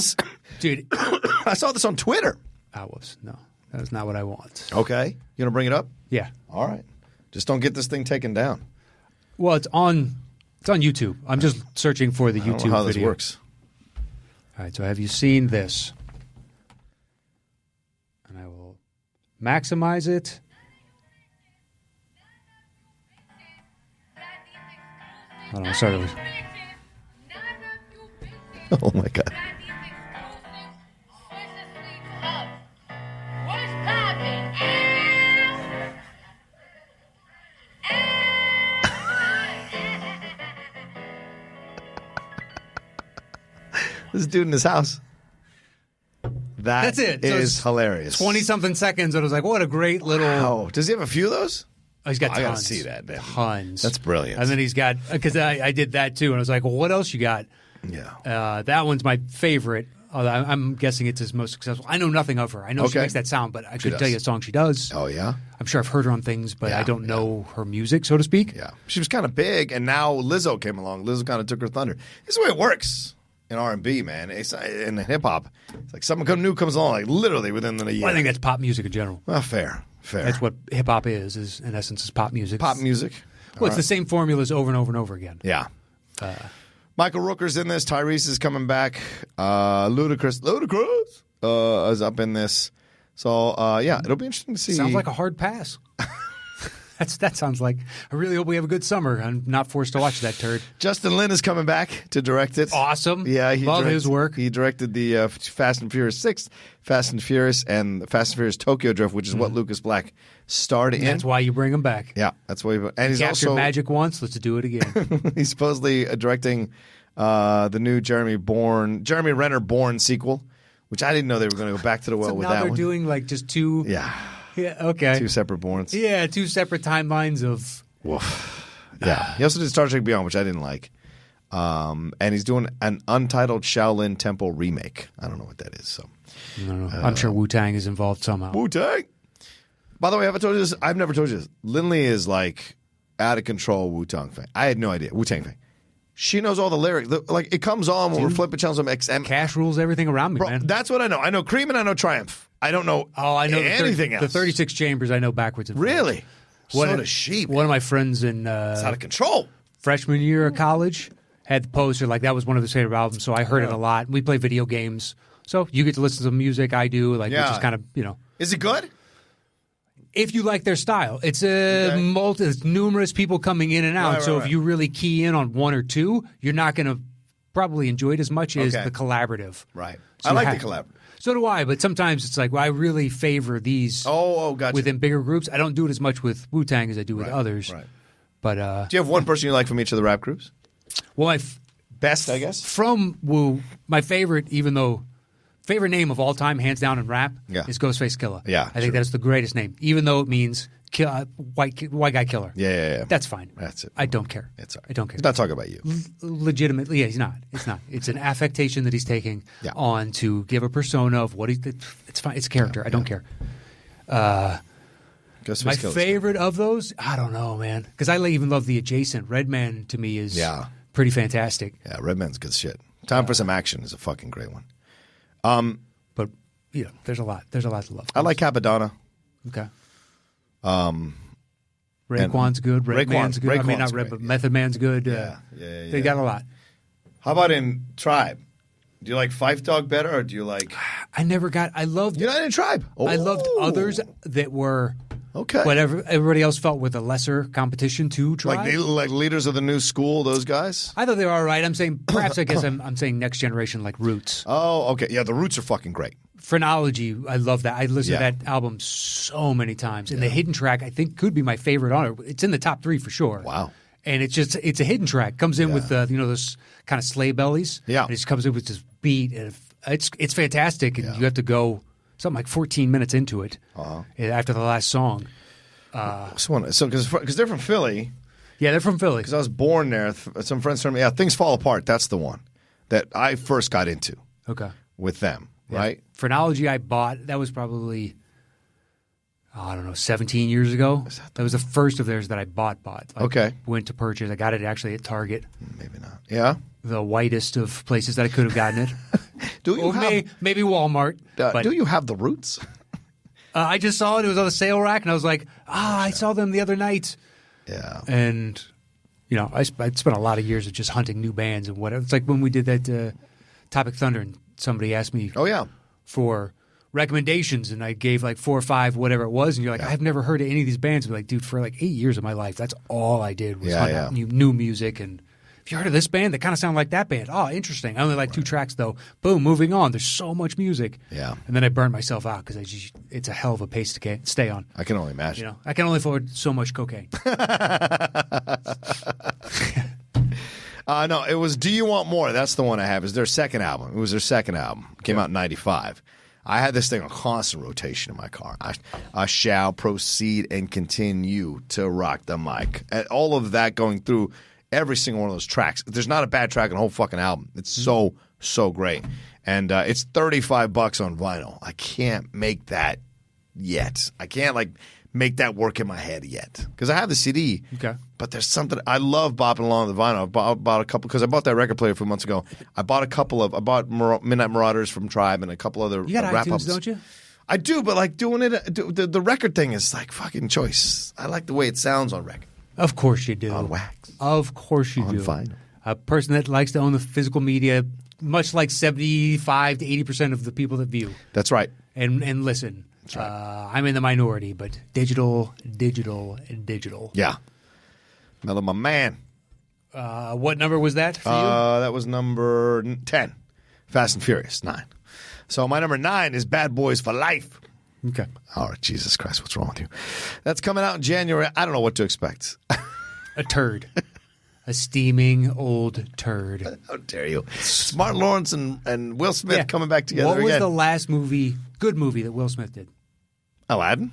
Dude, I saw this on Twitter. Whoops, no. That is not what I want. Okay. You going to bring it up? Yeah. All right. Just don't get this thing taken down. Well, it's on YouTube. I'm just searching for the YouTube I don't know how video. this works. All right, so have you seen this? And I will maximize it. Hold on, start over. Oh, my God. This dude in his house. That's it. Is hilarious. 20-something seconds, and I was like, what a great little... Oh, does he have a few of those? Oh, he's got tons. I got to see that, man. Tons. That's brilliant. And then he's got... Because I did that, too, and I was like, well, what else you got? Yeah. That one's my favorite. Although I'm guessing it's his most successful. I know nothing of her. I know she makes that sound, but I couldn't tell you a song she does. Oh, yeah? I'm sure I've heard her on things, but I don't know her music, so to speak. Yeah. She was kind of big, and now Lizzo came along. Lizzo kind of took her thunder. This is the way it works in R&B, man. It's in hip-hop. It's like someone new comes along, like literally within a year. Well, I think that's pop music in general. Well, fair. That's what hip-hop is in essence, is pop music. Pop music. Well, it's the same formulas over and over and over again. Yeah. Michael Rooker's in this. Tyrese is coming back. Ludacris is up in this. So, yeah, it'll be interesting to see. Sounds like a hard pass. That sounds like. I really hope we have a good summer. I'm not forced to watch that turd. Justin Lin is coming back to direct it. Awesome. Yeah, love his work. He directed the Fast and Furious 6, Fast and Furious, and Fast and Furious Tokyo Drift, which is what Lucas Black starred in. That's why you bring him back. Yeah, that's why. And he's captured also magic once. Let's do it again. He's supposedly directing the new Jeremy Renner Bourne sequel, which I didn't know they were going to go back to the well so with now that they're one. doing like just two. Yeah, okay. 2 separate Bournes. Yeah, 2 separate timelines of. Woof. Yeah, he also did Star Trek Beyond, which I didn't like. And he's doing an untitled Shaolin Temple remake. I don't know what that is. So I don't know. I'm sure Wu-Tang is involved somehow. Wu-Tang. By the way, have I told you this? I've never told you this. Lindley is like out of control Wu-Tang fan. I had no idea. Wu-Tang fan. She knows all the lyrics. Like, it comes on when we're flipping channels on XM. Cash rules everything around me, Bro, man. that's what I know. I know Cream and I know Triumph. I don't know I know anything else. The 36 Chambers I know backwards and forwards. Really? So does she. One of my friends in it's out of control. freshman year of college had the poster. Like, that was one of his favorite albums, so I heard it a lot. We play video games. So you get to listen to music. I do. Like, which is kind of, Is it good? If you like their style. It's it's numerous people coming in and out. Right, so right. if you really key in on one or two, you're not going to probably enjoy it as much as the collaborative. Right. So I like the collaborative. So do I, but sometimes it's like, well, I really favor these gotcha. within bigger groups. I don't do it as much with Wu-Tang as I do with others. Right. But do you have one person you like from each of the rap groups? Well, Best, I guess? from Wu, my favorite, favorite name of all time, hands down in rap, is Ghostface Killah. Yeah, I think that's the greatest name, even though it means white guy killer. Yeah. That's fine. That's it. I don't care. It's all right. I don't care. He's not talking about you. Legitimately, yeah, he's not. It's not. It's an affectation that he's taking on to give a persona of what it's fine. It's a character. I don't care. My favorite of those, I don't know, man, because I even love the adjacent. Redman to me is pretty fantastic. Yeah, Redman's good shit. Time for Some Action is a fucking great one. But there's a lot. There's a lot to love. I like Capadonna. Okay. Raekwon's good. Redman's good. I mean, not Red, but Method Man's good. Yeah. They got a lot. How about in Tribe? Do you like Phife Dawg better, or do you like? I loved. You're not in Tribe. I loved others that were whatever everybody else felt with a lesser competition to Tribe. Like leaders of the new school. Those guys. I thought they were all right. I'm saying perhaps I guess I'm saying next generation like Roots. Oh, okay. Yeah, the Roots are fucking great. Phrenology, I love that. I listened to that album so many times. And the hidden track, I think, could be my favorite on it. It's in the top 3 for sure. Wow. And it's a hidden track. Comes in with those kind of sleigh bellies. Yeah. And it just comes in with this beat. And it's fantastic. And you have to go something like 14 minutes into it after the last song. So because they're from Philly. Yeah, they're from Philly. Because I was born there. Some friends told me, Things Fall Apart. That's the one that I first got into. Okay. With them. Right? Phrenology I bought, that was probably, 17 years ago. That was the first of theirs that I bought. Went to purchase. I got it actually at Target. Maybe not. Yeah? The whitest of places that I could have gotten it. Maybe Walmart. Do you have the Roots? I just saw it. It was on the sale rack, and I was like, I saw them the other night. Yeah. And, I spent a lot of years of just hunting new bands and whatever. It's like when we did that Topic Thunder, and somebody asked me for recommendations, and I gave like 4 or 5, whatever it was, and you're like, I've never heard of any of these bands. I'm like, dude, for like 8 years of my life, that's all I did was hunt out new music. And have you heard of this band? They kind of sound like that band. Oh, interesting. I only like 2 tracks though. Boom, moving on. There's so much music. Yeah. And then I burned myself out because it's a hell of a pace to stay on. I can only imagine. I can only afford so much cocaine. No, it was Do You Want More? That's the one I have. It's their second album. It was their second album. It came out in 95. I had this thing on constant rotation in my car. I shall proceed and continue to rock the mic. And all of that going through every single one of those tracks. There's not a bad track in the whole fucking album. It's so great. And it's $35 on vinyl. I can't make that yet. I can't make that work in my head yet because I have the CD. Okay. But there's something I love bopping along the vinyl. I bought a couple because I bought that record player a few months ago. I bought Midnight Marauders from Tribe and a couple other you got rap iTunes, albums. don't you? I do, but doing it, the record thing is like fucking choice. I like the way it sounds on record. Of course you do. On wax. Of course you do. On vinyl. A person that likes to own the physical media, much like 75 to 80% of the people that view. That's right. And listen. That's right. I'm in the minority, but digital. Yeah. Mellow, my man. What number was that for you? That was number 10. Fast and Furious, 9. So my number 9 is Bad Boys for Life. Okay. All right, Jesus Christ, what's wrong with you? That's coming out in January. I don't know what to expect. A turd. A steaming old turd. How dare you? Martin Lawrence and Will Smith coming back together again. What was again. the last good movie that Will Smith did? Aladdin.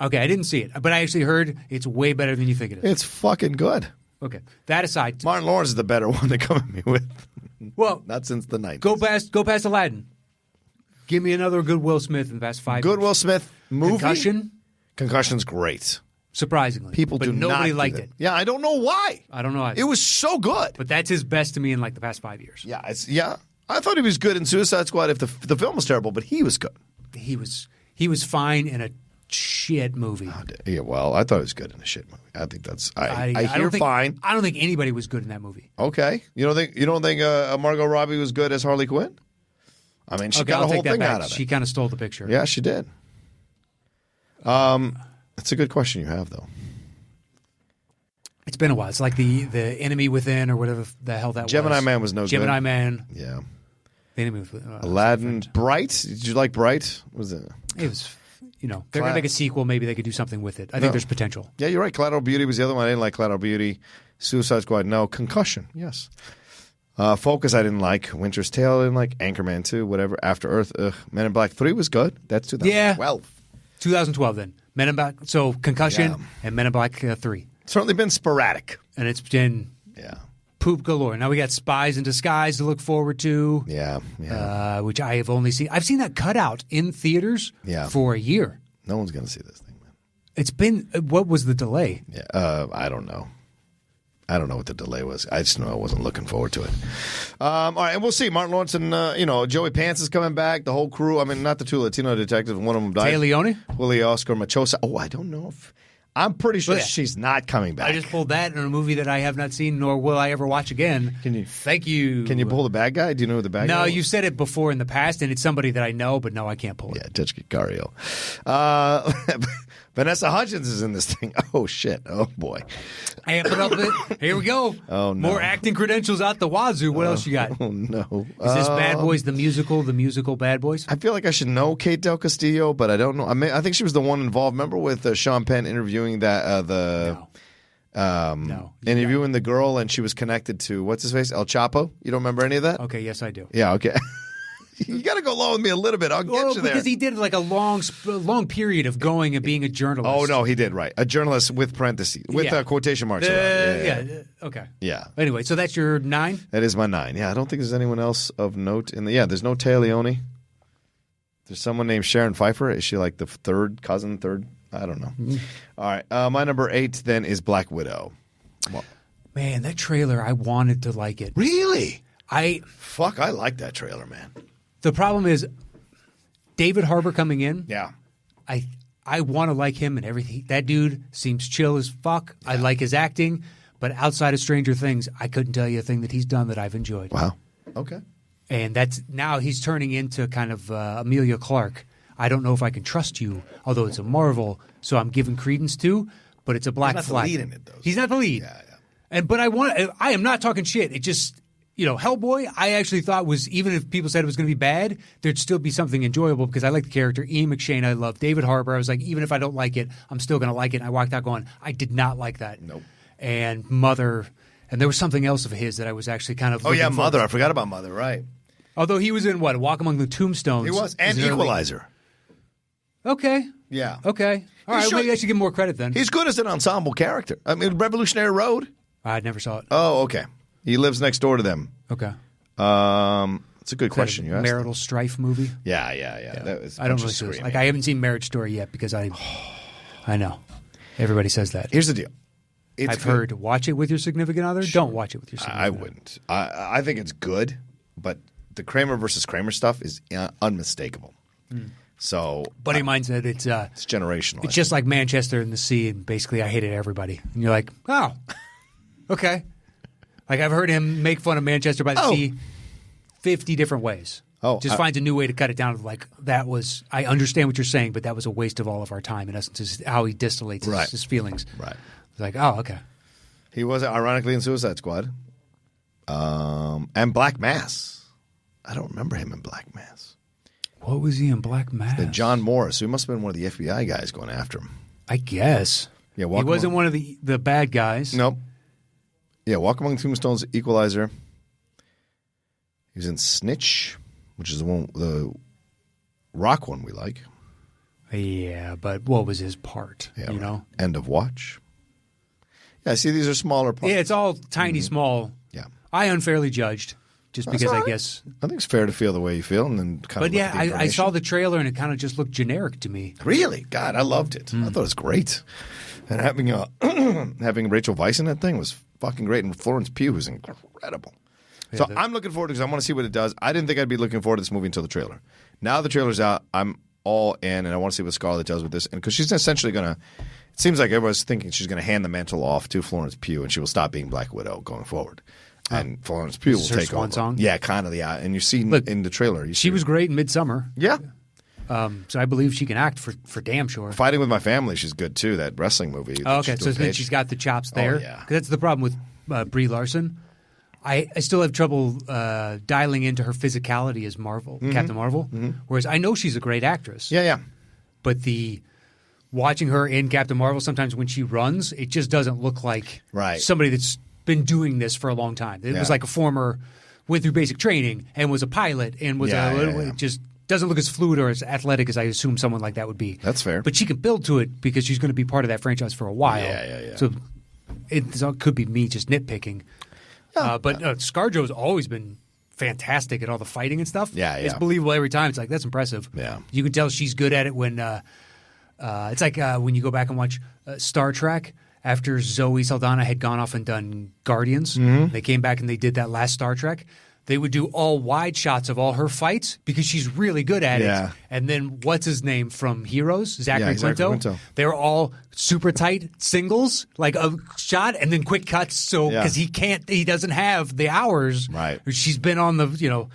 Okay, I didn't see it, but I actually heard it's way better than you think it is. It's fucking good. Okay, that aside. Martin Lawrence is the better one to come at me with. Well, not since the 90s. Go past Aladdin. Give me another good Will Smith in the past 5 years. Good Will Smith movie? Concussion? Concussion's great. surprisingly. People but do not nobody do liked that. it. Yeah, I don't know why. I don't know either. It was so good. But that's his best to me in like the past 5 years. Yeah, I thought he was good in Suicide Squad. If the film was terrible, but he was good. He was fine in a shit movie. Yeah, well, I thought he was good in a shit movie. I think that's I hear don't think, fine. I don't think anybody was good in that movie. Okay, you don't think Margot Robbie was good as Harley Quinn? I mean, she got a whole thing out of it. She kind of stole the picture. Yeah, she did. It's a good question you have, though. It's been a while. It's like the Enemy Within or whatever the hell that was. Gemini Man was no good. Gemini Man. Yeah. The Enemy Within. Aladdin. Bright. Did you like Bright? What was it? It was, they're going to make a sequel. Maybe they could do something with it. I think there's potential. Yeah, you're right. Collateral Beauty was the other one. I didn't like Collateral Beauty. Suicide Squad, no. Concussion, yes. Focus, I didn't like. Winter's Tale, I didn't like. Anchorman 2, whatever. After Earth, Men in Black 3 was good. That's 2012. Yeah. 2012 then. Men in Black. So Concussion and Men in Black 3. Certainly been sporadic. And it's been poop galore. Now we got Spies in Disguise to look forward to. Yeah. Which I have only seen. I've seen that cut out in theaters for a year. No one's going to see this thing, man. It's been, what was the delay? Yeah, I don't know. I don't know what the delay was. I just know I wasn't looking forward to it. All right, and we'll see. Martin Lawrence and, Joey Pants is coming back. The whole crew. I mean, not the two Latino detectives. One of them died. Tay Leone? Willie Oscar Machosa. Oh, I don't know if... I'm pretty sure she's not coming back. I just pulled that in a movie that I have not seen, nor will I ever watch again. Thank you. Can you pull the bad guy? Do you know who the bad guy is? No, you said it before in the past, and it's somebody that I know, but no, I can't pull it. Yeah, Judge Cario. Vanessa Hudgens is in this thing. Oh, shit. Oh, boy. Amp it up. Here we go. Oh, no. More acting credentials out the wazoo. What else you got? Oh, no. Is this Bad Boys the musical Bad Boys? I feel like I should know Kate Del Castillo, but I don't know. I think she was the one involved. Remember with Sean Penn interviewing interviewing the girl, and she was connected to, what's his face? El Chapo? You don't remember any of that? Okay, yes, I do. Yeah, okay. You got to go low with me a little bit. I'll get you there. Because he did like a long period of going and being a journalist. Oh, no, he did, right. A journalist with parentheses, with quotation marks. Okay. Yeah. Anyway, so that's your 9? That is my 9. Yeah, I don't think there's anyone else of note in the. Yeah, there's no Tay Leone. There's someone named Sharon Pfeiffer. Is she like the third? I don't know. Mm-hmm. All right. My number 8 then is Black Widow. Well, man, that trailer, I wanted to like it. Really? I like that trailer, man. The problem is David Harbour coming in. Yeah. I want to like him and everything. That dude seems chill as fuck. Yeah. I like his acting. But outside of Stranger Things, I couldn't tell you a thing that he's done that I've enjoyed. Wow. Okay. And now he's turning into kind of Amelia Clarke. I don't know if I can trust you, although it's a Marvel, so I'm giving credence to, but it's a black flag. He's not the lead in it, though. He's not the lead. Yeah. But I am not talking shit. It just, Hellboy, I actually thought was, even if people said it was going to be bad, there'd still be something enjoyable because I like the character. Ian McShane, I love. David Harbour, I was like, even if I don't like it, I'm still going to like it. And I walked out going, I did not like that. Nope. And Mother, and there was something else of his that I was actually kind of Mother. I forgot about Mother, right. Although he was in what? Walk Among the Tombstones. He was. And Equalizer. Okay. Yeah. Okay. All right. Maybe I should give him more credit then. He's good as an ensemble character. I mean, Revolutionary Road. I never saw it. Oh, okay. He lives next door to them. Okay. It's a good question. You asked. Marital strife movie. Yeah. That was I don't really see it. Like I haven't seen Marriage Story yet because I know everybody says that. Here's the deal. I've heard watch it with your significant other. Sure. Don't watch it with your significant other. I wouldn't. I think it's good, but the Kramer versus Kramer stuff is unmistakable. So, buddy of mine said it's generational. It's just like Manchester and the Sea, and basically I hated everybody. And you're like, oh, okay. Like I've heard him make fun of Manchester by the Sea 50 different ways. Just finds a new way to cut it down to like that was. I understand what you're saying, but that was a waste of all of our time. In essence, is how he distillates his feelings. Right. It's like, oh, okay. He was ironically in Suicide Squad, and Black Mass. I don't remember him in Black Mass. What was he in Black Mass? John Morris, who must have been one of the FBI guys going after him. I guess. Yeah, he wasn't one of the bad guys. Nope. Yeah, Walk Among Tombstones, Equalizer. He was in Snitch, which is the rock one we like. Yeah, but what was his part? Yeah, you know? End of Watch. Yeah, see, these are smaller parts. Yeah, it's all tiny, small. Yeah. I unfairly judged. just because right. I guess. I think it's fair to feel the way you feel, and then kind of. But yeah, I saw the trailer and it kind of just looked generic to me. Really, God, I loved it. I thought it was great, and having having Rachel Weisz in that thing was fucking great, and Florence Pugh was incredible. Yeah, So I'm looking forward to it because I want to see what it does. I didn't think I'd be looking forward to this movie until the trailer. Now the trailer's out, I'm all in, and I want to see what Scarlett does with this. And because she's essentially going to, it seems like everyone's thinking she's going to hand the mantle off to Florence Pugh, and she will stop being Black Widow going forward. And Florence Pugh will take swan over. song? Yeah, kind of. Yeah, and you see in the trailer, She was great in Midsummer. Yeah. So I believe she can act for damn sure. Fighting with My Family, she's good too. That wrestling movie. Oh, okay, so then she's got the chops there. Oh, yeah. 'Cause that's the problem with Brie Larson. I still have trouble dialing into her physicality as Captain Marvel. Whereas I know she's a great actress. Yeah. But watching her in Captain Marvel, sometimes when she runs, it just doesn't look like somebody that's been doing this for a long time. It was like a went through basic training and was a pilot and was it just doesn't look as fluid or as athletic as I assume someone like that would be. That's fair. But she can build to it because she's going to be part of that franchise for a while. Yeah. So it could be me just nitpicking. But ScarJo's always been fantastic at all the fighting and stuff. Yeah. It's believable every time. It's like, that's impressive. Yeah. You can tell she's good at it when it's like when you go back and watch Star Trek after Zoe Saldana had gone off and done Guardians. They came back and they did that last Star Trek. They would do all wide shots of all her fights because she's really good at it. And then what's his name from Heroes? Zachary Quinto. They were all super tight singles, like a shot and then quick cuts. So because he doesn't have the hours. Right. She's been on the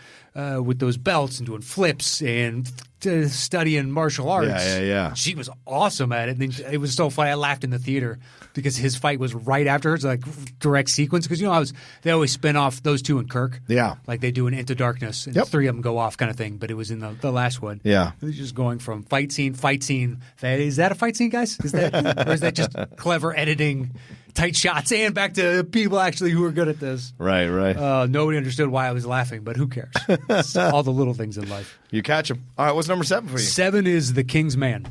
with those belts and doing flips and studying martial arts. Yeah. She was awesome at it. And it was so funny. I laughed in the theater because his fight was right after her. It's like direct sequence. Because, they always spin off those two in Kirk. Yeah. Like they do in Into Darkness. And three of them go off kind of thing. But it was in the last one. Yeah. It was just going from fight scene. Is that a fight scene, guys? Or is that just clever editing, tight shots, and back to people actually who are good at this? Right. Nobody understood why I was laughing, but who cares? It's all the little things in life. You catch them. All right, what's number 7 for you? 7 is The King's Man.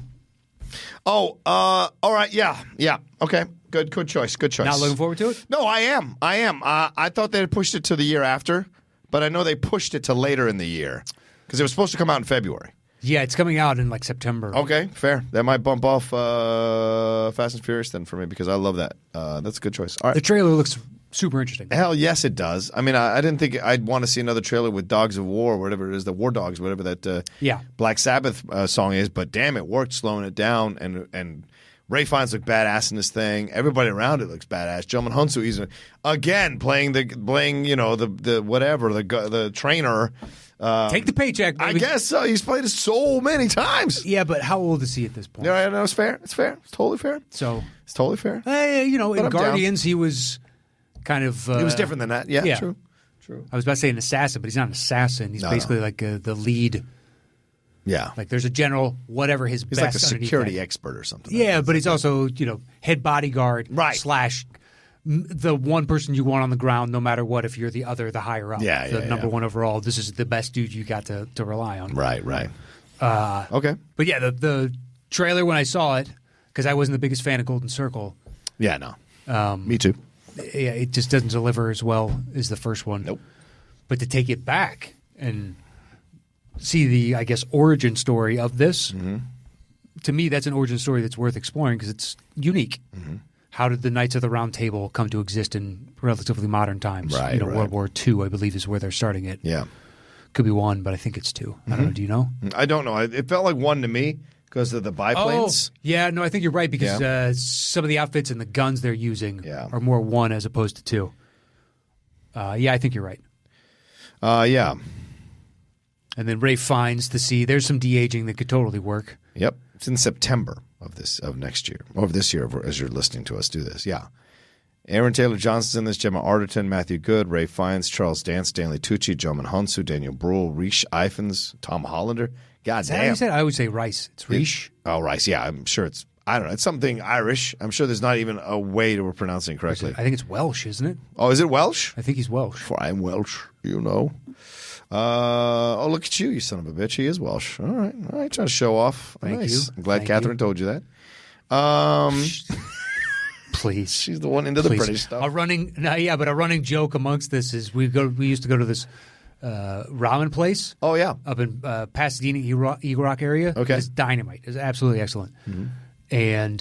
Oh, all right. Yeah. Okay. Good choice. Not looking forward to it? No, I am. I thought they had pushed it to the year after, but I know they pushed it to later in the year because it was supposed to come out in February. Yeah, it's coming out in like September. Okay, fair. That might bump off Fast and Furious then for me because I love that. That's a good choice. All right. The trailer looks super interesting. Hell yes, it does. I mean, I didn't think I'd want to see another trailer with Dogs of War, whatever it is, the War Dogs, whatever that Black Sabbath song is. But damn, it worked slowing it down. And Ray Fiennes looked badass in this thing. Everybody around it looks badass. Jungmin Hunsu, he's again playing the trainer. Take the paycheck, baby. I guess so. He's played it so many times. Yeah, but how old is he at this point? Yeah, no, it's fair. It's fair. It's totally fair. So it's totally fair. In Guardians, he was kind of. He was different than that. Yeah. True. I was about to say an assassin, but he's not an assassin. He's basically like the lead. Yeah. Like there's a general, whatever his he's best. He's like a security expert or something. Yeah, but he's also head bodyguard / the one person you want on the ground no matter what if you're the higher up. The number one overall. This is the best dude you got to rely on. Right. Okay. But yeah, the trailer when I saw it, because I wasn't the biggest fan of Golden Circle. Yeah, no. Me too. Yeah, it just doesn't deliver as well as the first one. Nope. But to take it back and see the, I guess, origin story of this, to me, that's an origin story that's worth exploring because it's unique. Mm-hmm. How did the Knights of the Round Table come to exist in relatively modern times? Right. World War II, I believe, is where they're starting it. Yeah. Could be 1, but I think it's 2. I don't know. Do you know? I don't know. It felt like 1 to me because of the biplanes. Oh, yeah. No, I think you're right because some of the outfits and the guns they're using are more 1 as opposed to 2. Yeah, I think you're right. Yeah. And then Ray Fiennes to see. There's some de-aging that could totally work. Yep. It's in September of next year, or of this year as you're listening to us do this. Yeah. Aaron Taylor Johnson's in this, Gemma Arterton, Matthew Good, Ray Fiennes, Charles Dance, Stanley Tucci, Jungmin Hunsu, Daniel Bruhl, Reese Ifans, Tom Hollander. God damn. You said? I would say Rice. It's Reese. Rice. Yeah, I'm sure it's, I don't know. It's something Irish. I'm sure there's not even a way to pronounce it correctly. I think it's Welsh, isn't it? Oh, is it Welsh? I think he's Welsh. For I'm Welsh, look at you, you son of a bitch. He is Welsh. All right. Trying to show off. Thank you. I'm glad Catherine told you that. Please. She's the one into the British stuff. A running joke amongst this is we used to go to this ramen place. Oh, yeah. Up in Pasadena, Eagle Rock area. Okay. It's dynamite. It's absolutely excellent. And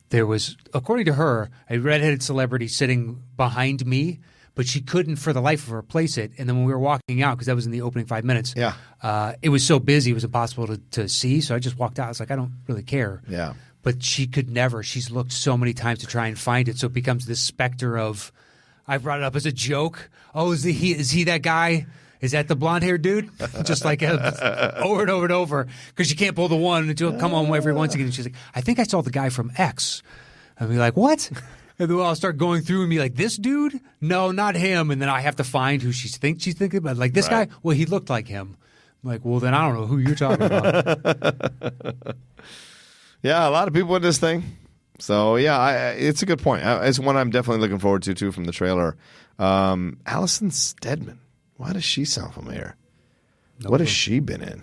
there was, according to her, a redheaded celebrity sitting behind me, but she couldn't for the life of her place it. And then when we were walking out, because that was in the opening 5 minutes, it was so busy it was impossible to see. So I just walked out. I was like, I don't really care. Yeah. But she could never. She's looked so many times to try and find it. So it becomes this specter of, I brought it up as a joke. Oh, is he that guy? Is that the blonde-haired dude? Just like over and over and over. Because you can't pull the one until come home every once again. And she's like, I think I saw the guy from X. I'd be like, what? And then I'll start going through and be like, this dude? No, not him. And then I have to find who she's thinking about. Like, this guy? Well, he looked like him. I'm like, well, then I don't know who you're talking about. Yeah, a lot of people in this thing. So, yeah, it's a good point. It's one I'm definitely looking forward to, too, from the trailer. Allison Steadman. Why does she sound familiar? What has she been in?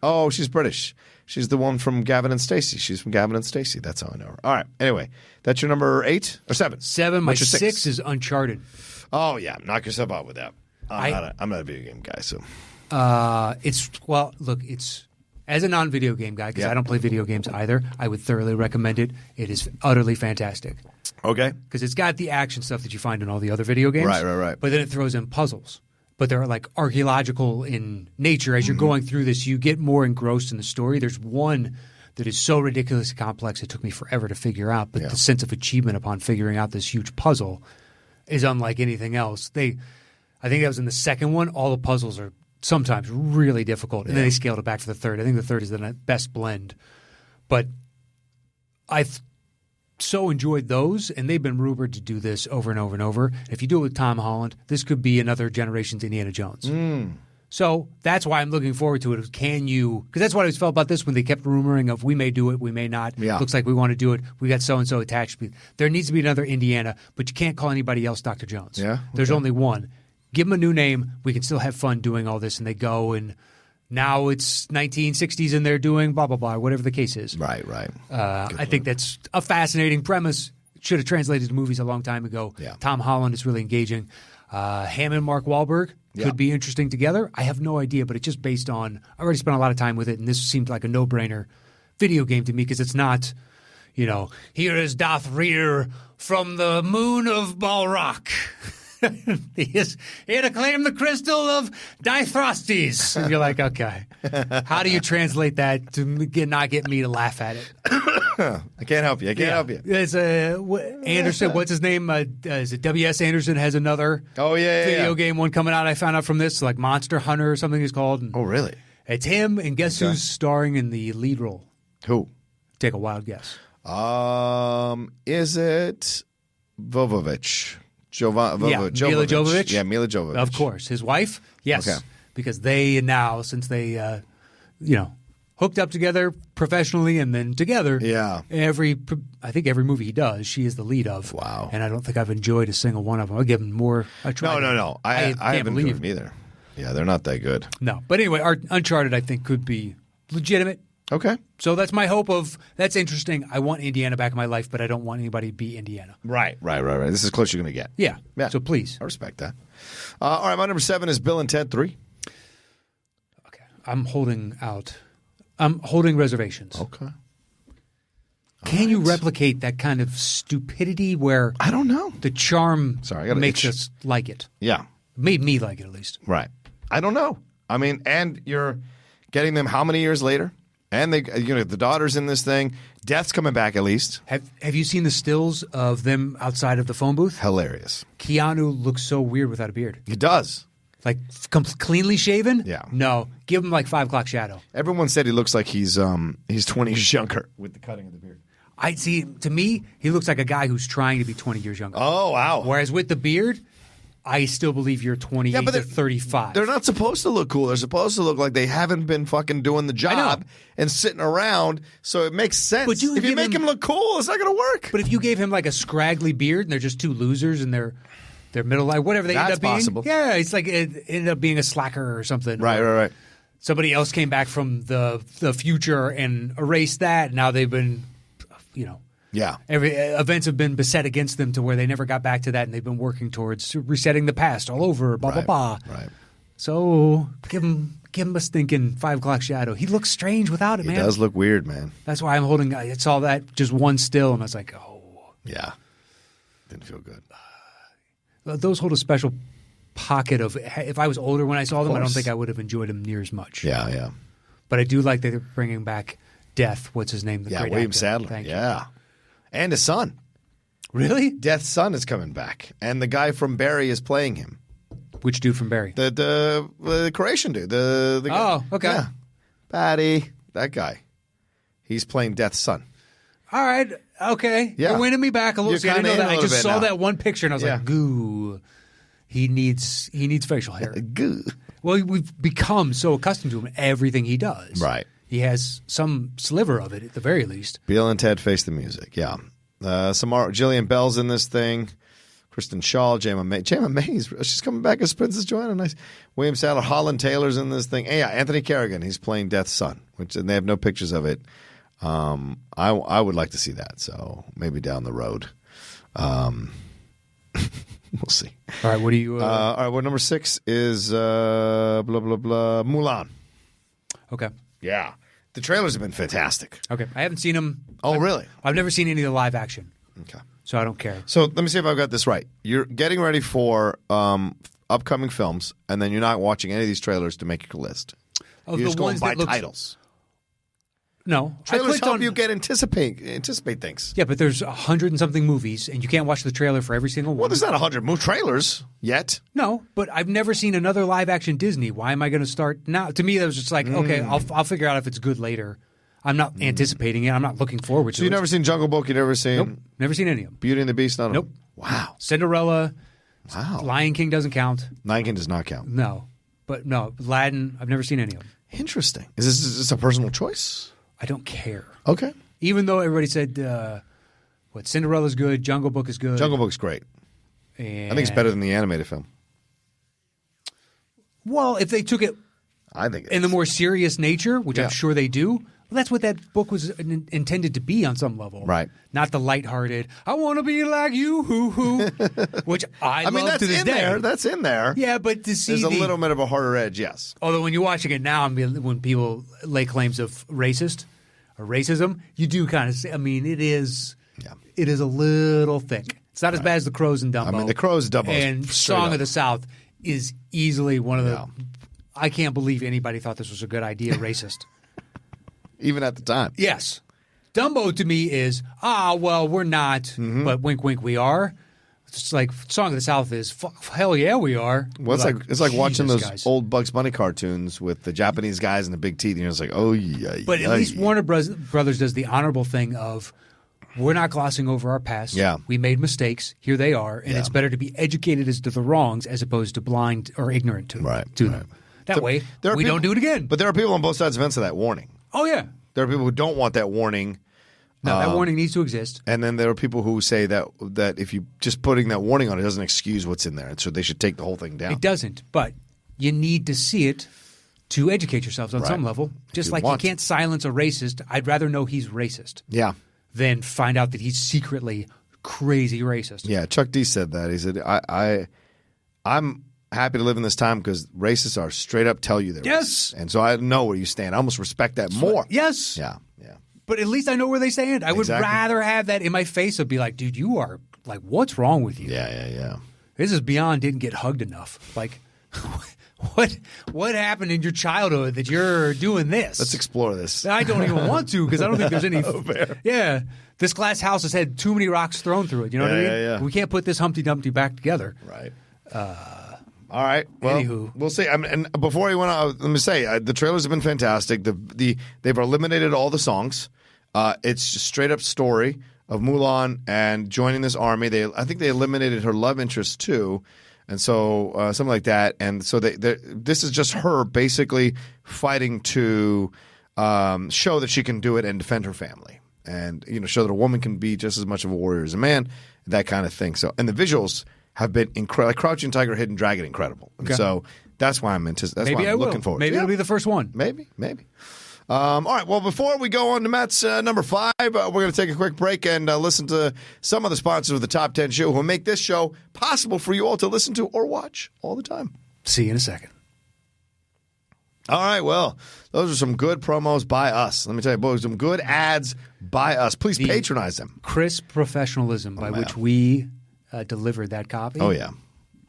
Oh, she's British. She's the one from Gavin and Stacey. She's from Gavin and Stacey. That's how I know her. All right. Anyway, that's your number 8 or 7? 7. My 6 is Uncharted. Oh, yeah. Knock yourself out with that. I'm not a video game guy, so. It's as a non-video game guy, because I don't play video games either, I would thoroughly recommend it. It is utterly fantastic. Okay. Because it's got the action stuff that you find in all the other video games. Right. But then it throws in puzzles. But they're like archaeological in nature. As you're going through this, you get more engrossed in the story. There's one that is so ridiculously complex it took me forever to figure out. But the sense of achievement upon figuring out this huge puzzle is unlike anything else. I think that was in the second one. All the puzzles are sometimes really difficult. And then they scaled it back for the third. I think the third is the best blend. But I've so enjoyed those, and they've been rumored to do this over and over and over. If you do it with Tom Holland, this could be another generation's Indiana Jones. So that's why I'm looking forward to it. Can you – because that's what I always felt about this when they kept rumoring of we may do it, we may not. Yeah. Looks like we want to do it. We got so-and-so attached. There needs to be another Indiana, but you can't call anybody else Dr. Jones. Yeah? Okay. There's only one. Give them a new name. We can still have fun doing all this, and they go and now it's 1960s and they're doing blah, blah, blah, whatever the case is. Right. I think that's a fascinating premise. Should have translated to movies a long time ago. Yeah. Tom Holland is really engaging. Hammond, Mark Wahlberg could be interesting together. I have no idea, but it's just based on – I already spent a lot of time with it, and this seemed like a no-brainer video game to me because it's not, here is Darth Rear from the moon of Balrock. He is here to claim the crystal of Dithrostes. And you're like, okay. How do you translate that to not get me to laugh at it? I can't help you. It's Anderson. What's his name? Is it W.S. Anderson has another video game one coming out. I found out from this, like Monster Hunter or something it's called. And oh, really? it's him, and guess who's starring in the lead role? Who? Take a wild guess. Is it Vovovich? Mila Jovovich? Yeah, Mila Jovovich. Of course. His wife? Yes. Okay. Because they now, since they, hooked up together professionally and then together. Yeah. I think every movie he does, she is the lead of. Wow. And I don't think I've enjoyed a single one of them. I'll give them more a try. No. I haven't enjoyed them either. Yeah, they're not that good. No. But anyway, Uncharted, I think, could be legitimate. Okay. So that's my hope of that's interesting. I want Indiana back in my life, but I don't want anybody to be Indiana. Right. This is as close as you're going to get. Yeah. So please. I respect that. All right, my number 7 is Bill and Ted 3. Okay. I'm holding reservations. Okay. Can you replicate that kind of stupidity where I don't know. The charm makes itch. us like it? Yeah. Made me like it at least. Right. I don't know. I mean, and you're getting them how many years later? And they, the daughter's in this thing. Death's coming back at least. Have you seen the stills of them outside of the phone booth? Hilarious. Keanu looks so weird without a beard. He does. Like cleanly shaven? Yeah. No. Give him like 5 o'clock shadow. Everyone said he looks like he's 20 years younger with the cutting of the beard. I see. To me, he looks like a guy who's trying to be 20 years younger. Oh, wow. Whereas with the beard, I still believe you're 28 to 35. They're not supposed to look cool. They're supposed to look like they haven't been fucking doing the job and sitting around. So it makes sense. But if you make him look cool, it's not going to work. But if you gave him like a scraggly beard and they're just two losers and they're middle life, whatever they end up being. Possible. Yeah, it's like it ended up being a slacker or something. Right. Somebody else came back from the future and erased that. Now they've been, Yeah. Events have been beset against them to where they never got back to that, and they've been working towards resetting the past all over, blah, blah, blah. Right. So give him a stinking 5 o'clock shadow. He looks strange without it, man. It does look weird, man. That's why I'm holding. I saw that just one still, and I was like, oh. Yeah. Didn't feel good. Those hold a special pocket of. If I was older when I saw them, I don't think I would have enjoyed them near as much. Yeah, yeah. But I do like that they're bringing back Death. What's his name? The great William actor. Sadler. Thank Yeah. you. And his son. Really? Death's son is coming back. And the guy from Barry is playing him. Which dude from Barry? The Croatian dude. The guy. Oh, okay. Yeah. Patty. That guy. He's playing Death's son. All right. Okay. Yeah. You're winning me back a little. You're See, I didn't know kinda that. in a I just little saw bit now. that one picture and I was Yeah. like, goo. He needs facial hair. Goo. Well, we've become so accustomed to him. Everything he does. Right. He has some sliver of it at the very least. Bill and Ted Face the Music. Yeah. Jillian Bell's in this thing. Kristen Shaw, Jayma May. Jayma May's she's coming back as Princess Joanna. Nice. William Sadler, Holland Taylor's in this thing. And yeah, Anthony Kerrigan. He's playing Death's son, and they have no pictures of it. I would like to see that. So maybe down the road. We'll see. All right. What do you? All right. Well, number 6 is blah blah blah Mulan. Okay. Yeah, the trailers have been fantastic. Okay. I haven't seen him. Oh, really? I've never seen any of the live action, Okay. so I don't care. So let me see if I've got this right. You're getting ready for upcoming films, and then you're not watching any of these trailers to make your list. Of You're the just going ones by that look titles. No, I Trailers clicked help on- you get anticipate things. Yeah, but there's 100 and something movies, and you can't watch the trailer for every single one. Well, there's not 100 trailers yet. No, but I've never seen another live action Disney. Why am I going to start now? To me, that was just like, okay, I'll figure out if it's good later. I'm not anticipating it. I'm not looking forward to So it. you've never seen Jungle Book? You've never seen Nope, never seen any of them. Beauty and the Beast? None of Nope. them? Wow. Cinderella, Wow. Lion King doesn't count. Lion King does not count. No, but no, Aladdin. I've never seen any of them. Interesting. Is this a personal choice? I don't care. Okay. Even though everybody said, Cinderella's good, Jungle Book is good. Jungle Book's great. And, I think it's better than the animated film. Well, if they took it I think it in the is. more serious nature, which Yeah. I'm sure they do, well, that's what that book was intended to be on some level. Right. Not the lighthearted, I want to be like you, hoo-hoo, which I I mean, love that's to this in day. there. That's in there. Yeah, but to see There's a the- little bit of a harder edge, yes. Although when you're watching it now, I mean, when people lay claims of racist or racism, you do kind of say, I mean, it is a little thick. It's not as bad as The Crows and Dumbo. I mean, The Crows, Dumbo, and straight Song up. of the South is easily one of the. Yeah. I can't believe anybody thought this was a good idea. Racist. Even at the time. Yes, Dumbo to me is well, we're not, Mm-hmm. but wink, wink, we are. It's like Song of the South is hell yeah, we are. Well, it's like watching Jesus, those guys. old Bugs Bunny cartoons with the Japanese guys and the big teeth. And you're just like, oh, yeah. But at least Warner Brothers does the honorable thing of we're not glossing over our past. Yeah. We made mistakes. Here they are. And Yeah. it's better to be educated as to the wrongs as opposed to blind or ignorant to them. That way, we don't do it again. But there are people on both sides of the fence of that warning. Oh, yeah. There are people who don't want that warning. No, that warning needs to exist. And then there are people who say that if you just putting that warning on it doesn't excuse what's in there. And so they should take the whole thing down. It doesn't. But you need to see it to educate yourselves on some level. Just you like you want can't silence a racist. I'd rather know he's racist Yeah. than find out that he's secretly crazy racist. Yeah. Chuck D said that. He said, I'm happy to live in this time because racists are straight up tell you they're Yes. racist. And so I know where you stand. I almost respect that more. Yes. Yeah. Yeah. But at least I know where they stand. I would Exactly. rather have that in my face and be like, dude, you are like, what's wrong with you? Yeah. This is beyond didn't get hugged enough. Like, what happened in your childhood that you're doing this? Let's explore this. I don't even want to because I don't think there's any. fair. Yeah. This glass house has had too many rocks thrown through it. You know what I mean? Yeah. We can't put this Humpty Dumpty back together. Right. All right. Well, Anywho. we'll see. I mean, and before you went out, let me say the trailers have been fantastic. They've eliminated all the songs. It's just straight up story of Mulan and joining this army. I think they eliminated her love interest too, and so something like that. And so this is just her basically fighting to show that she can do it and defend her family, and show that a woman can be just as much of a warrior as a man, that kind of thing. So, and the visuals have been incredible. Like Crouching Tiger, Hidden Dragon, incredible. And so that's why I'm looking forward. Maybe to it. it'll be the first one. Maybe. All right. Well, before we go on to Matt's number 5, we're going to take a quick break and listen to some of the sponsors of the Top 10 show who make this show possible for you all to listen to or watch all the time. See you in a second. All right, well, those are some good promos by us. Let me tell you, boys, some good ads by us. Please patronize them. Crisp professionalism by which we delivered that copy. Oh, yeah.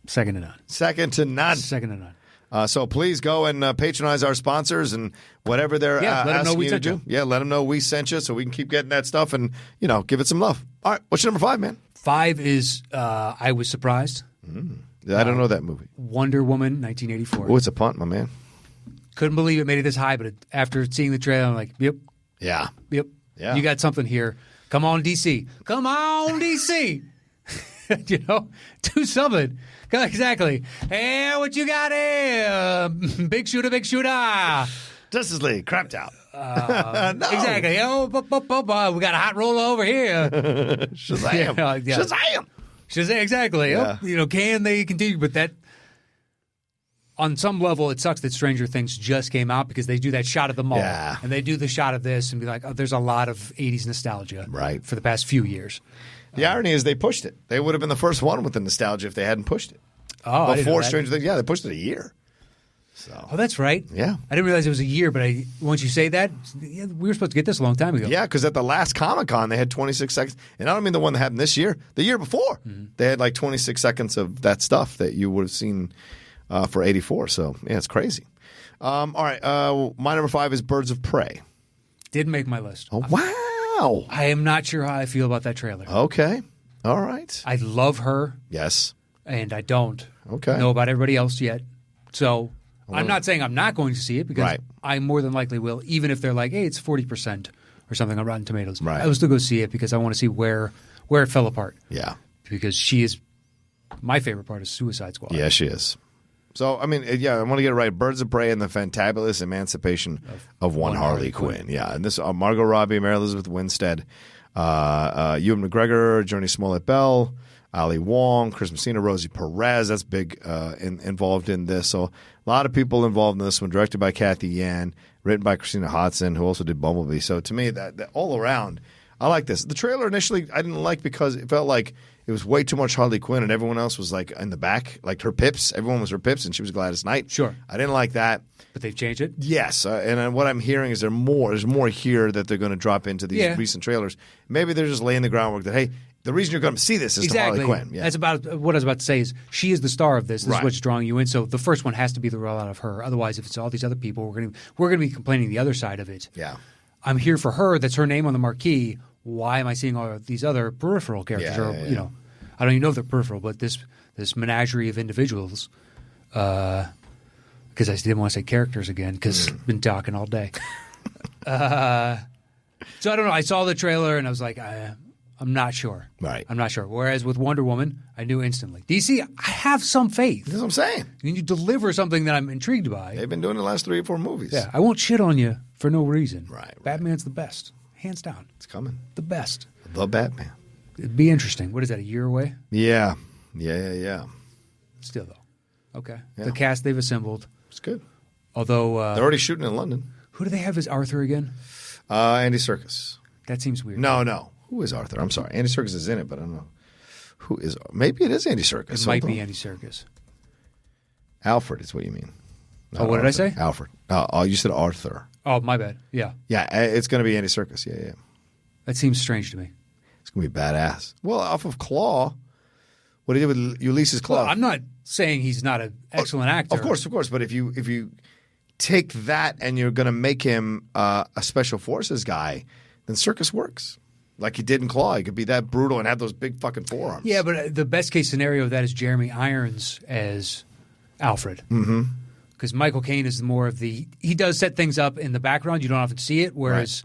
Second to none. Second to none. Second to none. So please go and patronize our sponsors and whatever they're let them know asking we you to sent do. you. Yeah, let them know we sent you so we can keep getting that stuff and, give it some love. All right, what's your number 5, man? 5 is I Was Surprised. I don't know that movie. Wonder Woman, 1984. Oh, it's a punt, my man. Couldn't believe it made it this high, but after seeing the trailer, I'm like, yep. Yeah. Yep. Yeah. You got something here. Come on, DC. Come on, DC. Do something. Exactly. Hey, what you got here? Big shooter, big shooter. Justice League, crapped out. No. Exactly. Oh, we got a hot roller over here. Shazam. Yeah. Shazam, exactly. Yeah. Oh, can they continue? But that, on some level, it sucks that Stranger Things just came out because they do that shot of the mall. Yeah. And they do the shot of this and be like, there's a lot of 80s nostalgia for the past few years. The irony is they pushed it. They would have been the first one with the nostalgia if they hadn't pushed it. Oh, before Stranger Things, they pushed it a year. So. Oh, that's right. Yeah. I didn't realize it was a year, but once you say that, we were supposed to get this a long time ago. Yeah, because at the last Comic-Con, they had 26 seconds. And I don't mean the one that happened this year. The year before, they had like 26 seconds of that stuff that you would have seen for 84. So, yeah, it's crazy. All right. My number 5 is Birds of Prey. Didn't make my list. Oh, wow. I am not sure how I feel about that trailer. Okay. All right. I love her. Yes. And I don't Okay. know about everybody else yet. So I'm not saying I'm not going to see it because I more than likely will, even if they're like, hey, it's 40% or something on Rotten Tomatoes. Right. I will still go see it because I want to see where it fell apart. Yeah. Because she is my favorite part of Suicide Squad. Yeah, she is. So, I mean, I want to get it right. Birds of Prey and the Fantabulous Emancipation of One Harley Quinn. Yeah, and this Margot Robbie, Mary Elizabeth Winstead, Ewan McGregor, Journey Smollett-Bell, Ali Wong, Chris Messina, Rosie Perez. That's big involved in this. So a lot of people involved in this one. Directed by Kathy Yan, written by Christina Hodson, who also did Bumblebee. So to me, that all around, I like this. The trailer initially I didn't like because it felt like it was way too much Harley Quinn and everyone else was like in the back, like her pips. Everyone was her pips and she was Gladys Knight. Sure. I didn't like that. But they've changed it? Yes. And what I'm hearing is there's more here that they're going to drop into these recent trailers. Maybe they're just laying the groundwork that, hey, the reason you're going to see this is to Harley Quinn. Yeah. That's about what I was about to say is she is the star of this. This is what's drawing you in. So the first one has to be the rollout of her. Otherwise, if it's all these other people, we're going to be complaining the other side of it. Yeah. I'm here for her. That's her name on the marquee. Why am I seeing all of these other peripheral characters? I don't even know if they're peripheral, but this menagerie of individuals. Because I didn't want to say characters again because I've been talking all day. So I don't know. I saw the trailer and I was like, I'm not sure. Right. I'm not sure. Whereas with Wonder Woman, I knew instantly. DC, I have some faith. That's what I'm saying. You deliver something that I'm intrigued by. They've been doing the last 3 or 4 movies. Yeah, I won't shit on you for no reason. Right. Batman's the best. Hands down. It's coming. The best. The Batman. It'd be interesting. What is that, a year away? Yeah. Still, though. Okay. Yeah. The cast they've assembled. It's good. Although they're already shooting in London. Who do they have as Arthur again? Andy Serkis. That seems weird. No. Who is Arthur? I'm sorry. Andy Serkis is in it, but I don't know. Who is? Maybe it is Andy Serkis. It might be Andy Serkis. Alfred is what you mean. What did I say? Alfred. You said Arthur. Oh, my bad. Yeah. Yeah, it's going to be Andy Serkis. Yeah. That seems strange to me. It's going to be badass. Well, off of Claw, what he did with Ulysses Claw. Well, I'm not saying he's not an excellent actor. Of course. But if you take that and you're going to make him a special forces guy, then Serkis works. Like he did in Claw. He could be that brutal and have those big fucking forearms. Yeah, but the best case scenario of that is Jeremy Irons as Alfred. Mm-hmm. Because Michael Caine is more of he does set things up in the background. You don't often see it. Whereas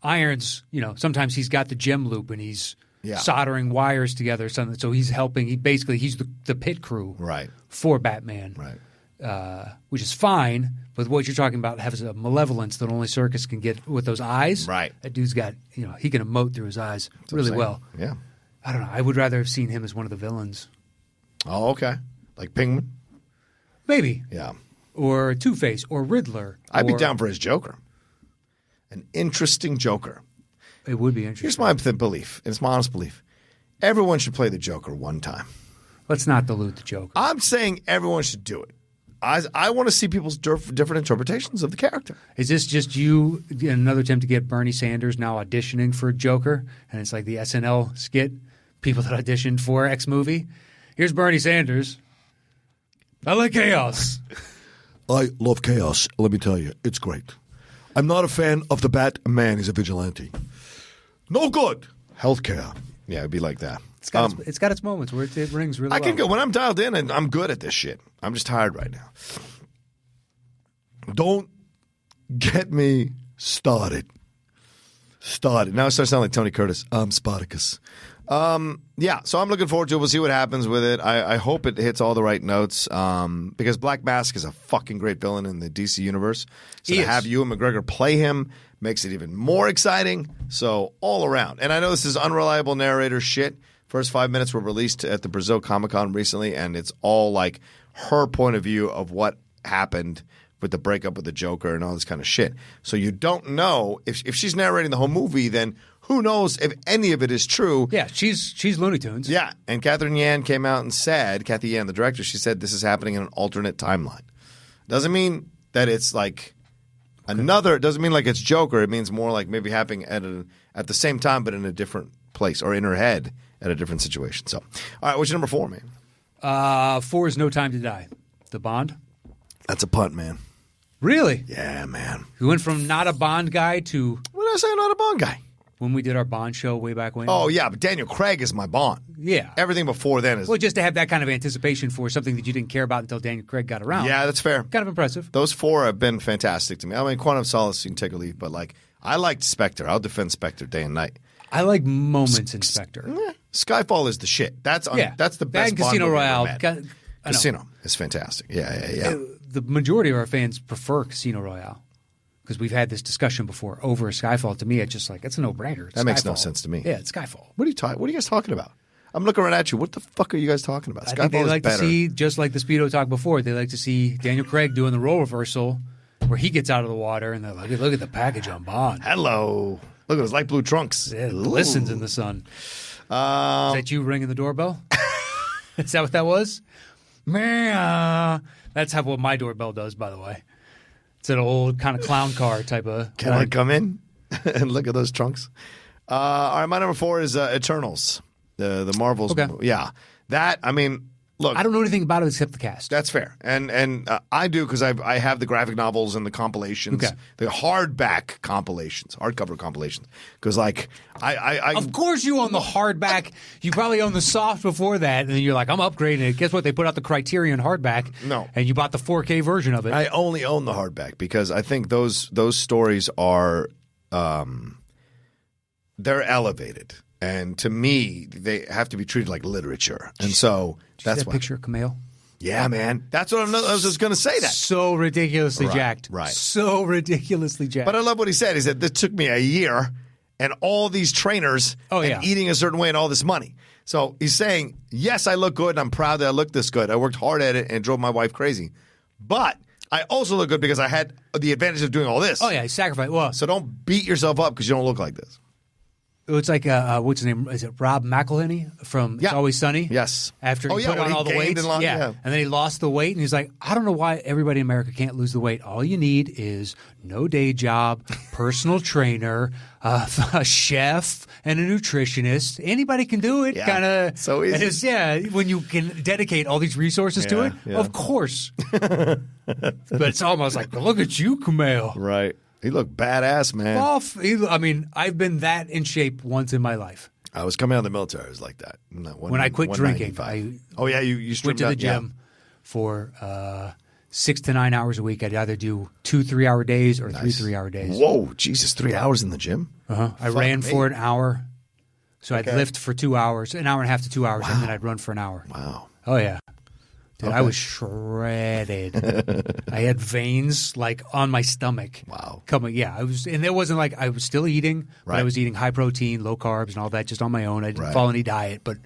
Irons, sometimes he's got the gem loop and he's soldering wires together. Something. So he's helping. He's the pit crew for Batman. Right. Which is fine. But what you're talking about has a malevolence that only Serkis can get with those eyes. Right. That dude's got, he can emote through his eyes really well. Yeah. I don't know. I would rather have seen him as one of the villains. Oh, okay. Like Penguin? Maybe. Yeah. Or Two-Face or Riddler. I'd be down for his Joker. An interesting Joker. It would be interesting. Here's my belief, and it's my honest belief. Everyone should play the Joker one time. Let's not dilute the Joker. I'm saying everyone should do it. I want to see people's different interpretations of the character. Is this just you in another attempt to get Bernie Sanders now auditioning for Joker? And it's like the SNL skit, people that auditioned for X movie. Here's Bernie Sanders. I like chaos. I love chaos. Let me tell you, it's great. I'm not a fan of the Batman. He's a vigilante. No good. Healthcare. Yeah, it'd be like that. It's got its moments where it rings really well. I can go when I'm dialed in, and I'm good at this shit. I'm just tired right now. Don't get me started. Now it starts sounding like Tony Curtis. Spartacus. Yeah, so I'm looking forward to it. We'll see what happens with it. I hope it hits all the right notes because Black Mask is a fucking great villain in the DC universe. So to have Ewan McGregor play him makes it even more exciting. So all around. And I know this is unreliable narrator shit. First 5 minutes were released at the Brazil Comic-Con recently, and it's all like her point of view of what happened with the breakup with the Joker and all this kind of shit. So you don't know if she's narrating the whole movie, then who knows if any of it is true. Yeah, she's Looney Tunes. Yeah, and Catherine Yan came out and said, Kathy Yan, the director, she said this is happening in an alternate timeline. Doesn't mean that it's like it doesn't mean like it's Joker. It means more like maybe happening at the same time but in a different place or in her head at a different situation. So, all right, what's your number 4, man? 4 is No Time to Die. The Bond. That's a punt, man. Really? Yeah, man. We went from not a Bond guy to What did I say? I'm not a Bond guy. when we did our Bond show way back when. Oh, yeah, but Daniel Craig is my Bond. Yeah. Everything before then is... Well, just to have that kind of anticipation for something that you didn't care about until Daniel Craig got around. Yeah, that's fair. Kind of impressive. Those 4 have been fantastic to me. I mean, Quantum of Solace, you can take or leave, but like, I liked Spectre. I'll defend Spectre day and night. I like moments in Spectre. Skyfall is the shit. That's the best That Bond and Casino movie Royale. I've ever met. Casino is fantastic. Yeah. The majority of our fans prefer Casino Royale because we've had this discussion before over Skyfall. To me, it's just like it's a no-brainer. That makes no sense to me. Yeah, it's Skyfall. What are you guys talking about? I'm looking right at you. What the fuck are you guys talking about? I think they Skyfall is like better. to see, just like the Speedo talk before, they like to see Daniel Craig doing the role reversal where he gets out of the water and they're like, look at the package on Bond. Hello. Look at those light blue trunks. It glistens in the sun. Is that you ringing the doorbell? Is that what that was? Man, that's what my doorbell does, by the way. It's an old kind of clown car type of. Can I come in and look at those trunks? All right, my number 4 is Eternals, the Marvels. Okay. Yeah, that. I mean, look, I don't know anything about it except the cast. that's fair, and I do because I have the graphic novels and the compilations, Okay. the hardback compilations, hardcover compilations. Because like I Of course you own the hardback. You probably own the soft before that, and then you're like, I'm upgrading it. Guess what? They put out the Criterion hardback. No. And you bought the 4K version of it. I only own the hardback because I think those stories are they're elevated. And to me, they have to be treated like literature. And so that's that why. picture of Camille? Yeah, man. That's what I was just going to say that. So ridiculously jacked. right. So ridiculously jacked. But I love what he said. He said, this took me a year and all these trainers and eating a certain way and all this money. So he's saying, yes, I look good and I'm proud that I look this good. I worked hard at it and drove my wife crazy. But I also look good because I had the advantage of doing all this. Oh, yeah. He sacrificed. Well, So don't beat yourself up because you don't look like this. it's like, what's his name? Is it Rob McElhenney from It's Always Sunny? Yes. After he Oh, yeah, put when on he all the gained weights. and lost- yeah. And then he lost the weight, and he's like, I don't know why everybody in America can't lose the weight. All you need is no day job, personal trainer, a chef, and a nutritionist. Anybody can do it. Yeah. Kind of. So easy. When you can dedicate all these resources to it, yeah. of course. But it's almost like, look at you, Kumail. Right. He looked badass, man. I mean, I've been that in shape once in my life. I was coming out of the military. I was like that. When I quit drinking, I you went to the gym for 6 to 9 hours a week. I'd either do 2 3-hour days or 3 3-hour days. Whoa, Jesus, 3 hours in the gym? I ran for an hour. So I'd lift for 2 hours, an hour and a half to 2 hours, and then I'd run for an hour. Wow. Oh, yeah. Dude, I was shredded. I had veins like on my stomach. Wow. I was, and it wasn't like I was still eating, but I was eating high protein, low carbs, and all that just on my own. I didn't follow any diet, but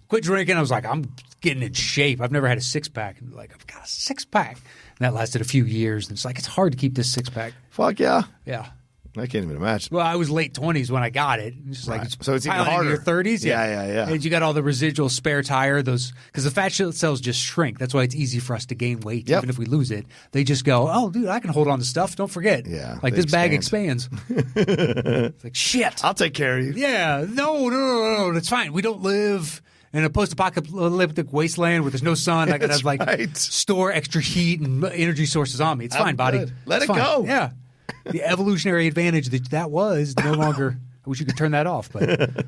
quit drinking. I was like, I'm getting in shape. I've never had a 6-pack, and like I've got a 6-pack, and that lasted a few years. And it's like it's hard to keep this 6-pack. Fuck yeah. Yeah. I can't even imagine. Well, I was late 20s when I got it. It's just like So it's even piling into harder. your 30s. Yeah. And you got all the residual spare tire, those because the fat cells just shrink. That's why it's easy for us to gain weight, even if we lose it. They just go, oh, dude, I can hold on to stuff. Don't forget. Yeah, like they this bag expands. It's like shit. I'll take care of you. Yeah, no, it's fine. We don't live in a post-apocalyptic wasteland where there's no sun. I gotta store extra heat and energy sources on me. It's fine, buddy. Good. Let It's it fine. go. Yeah. The evolutionary advantage that was no longer. I wish you could turn that off, but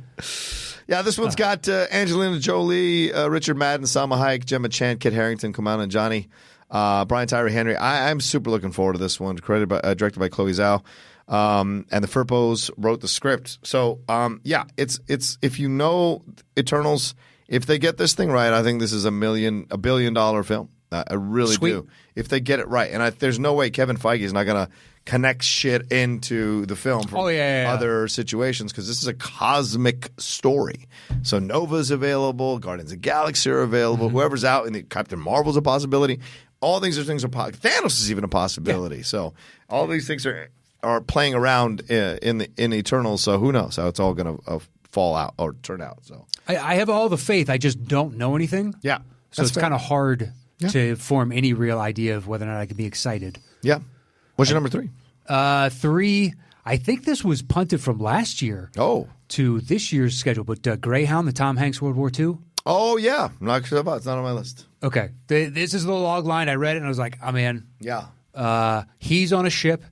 Yeah, this one's got Angelina Jolie, Richard Madden, Salma Hayek, Gemma Chan, Kit Harington, Kamal Nanjiani, Brian Tyree Henry. I'm super looking forward to this one. Directed by Chloe Zhao, and the Furpos wrote the script. So it's if you know Eternals, if they get this thing right, I think this is a $1 billion film. I really do. If they get it right, and there's no way Kevin Feige is not going to connect shit into the film from other situations because this is a cosmic story. So Nova's available, Guardians of the Galaxy are available, whoever's out, and Captain Marvel's a possibility. All these things are Thanos is even a possibility. Yeah. So all these things are playing around in Eternals. So who knows how it's all going to fall out or turn out. So I have all the faith. I just don't know anything. Yeah, so it's kind of hard to form any real idea of whether or not I could be excited. Yeah. What's your number 3? 3, I think this was punted from last year to this year's schedule, but Greyhound, the Tom Hanks World War II. Oh, yeah. I'm not sure about it. It's not on my list. Okay. This is the log line. I read it and I was like, I'm in. Yeah. He's on a ship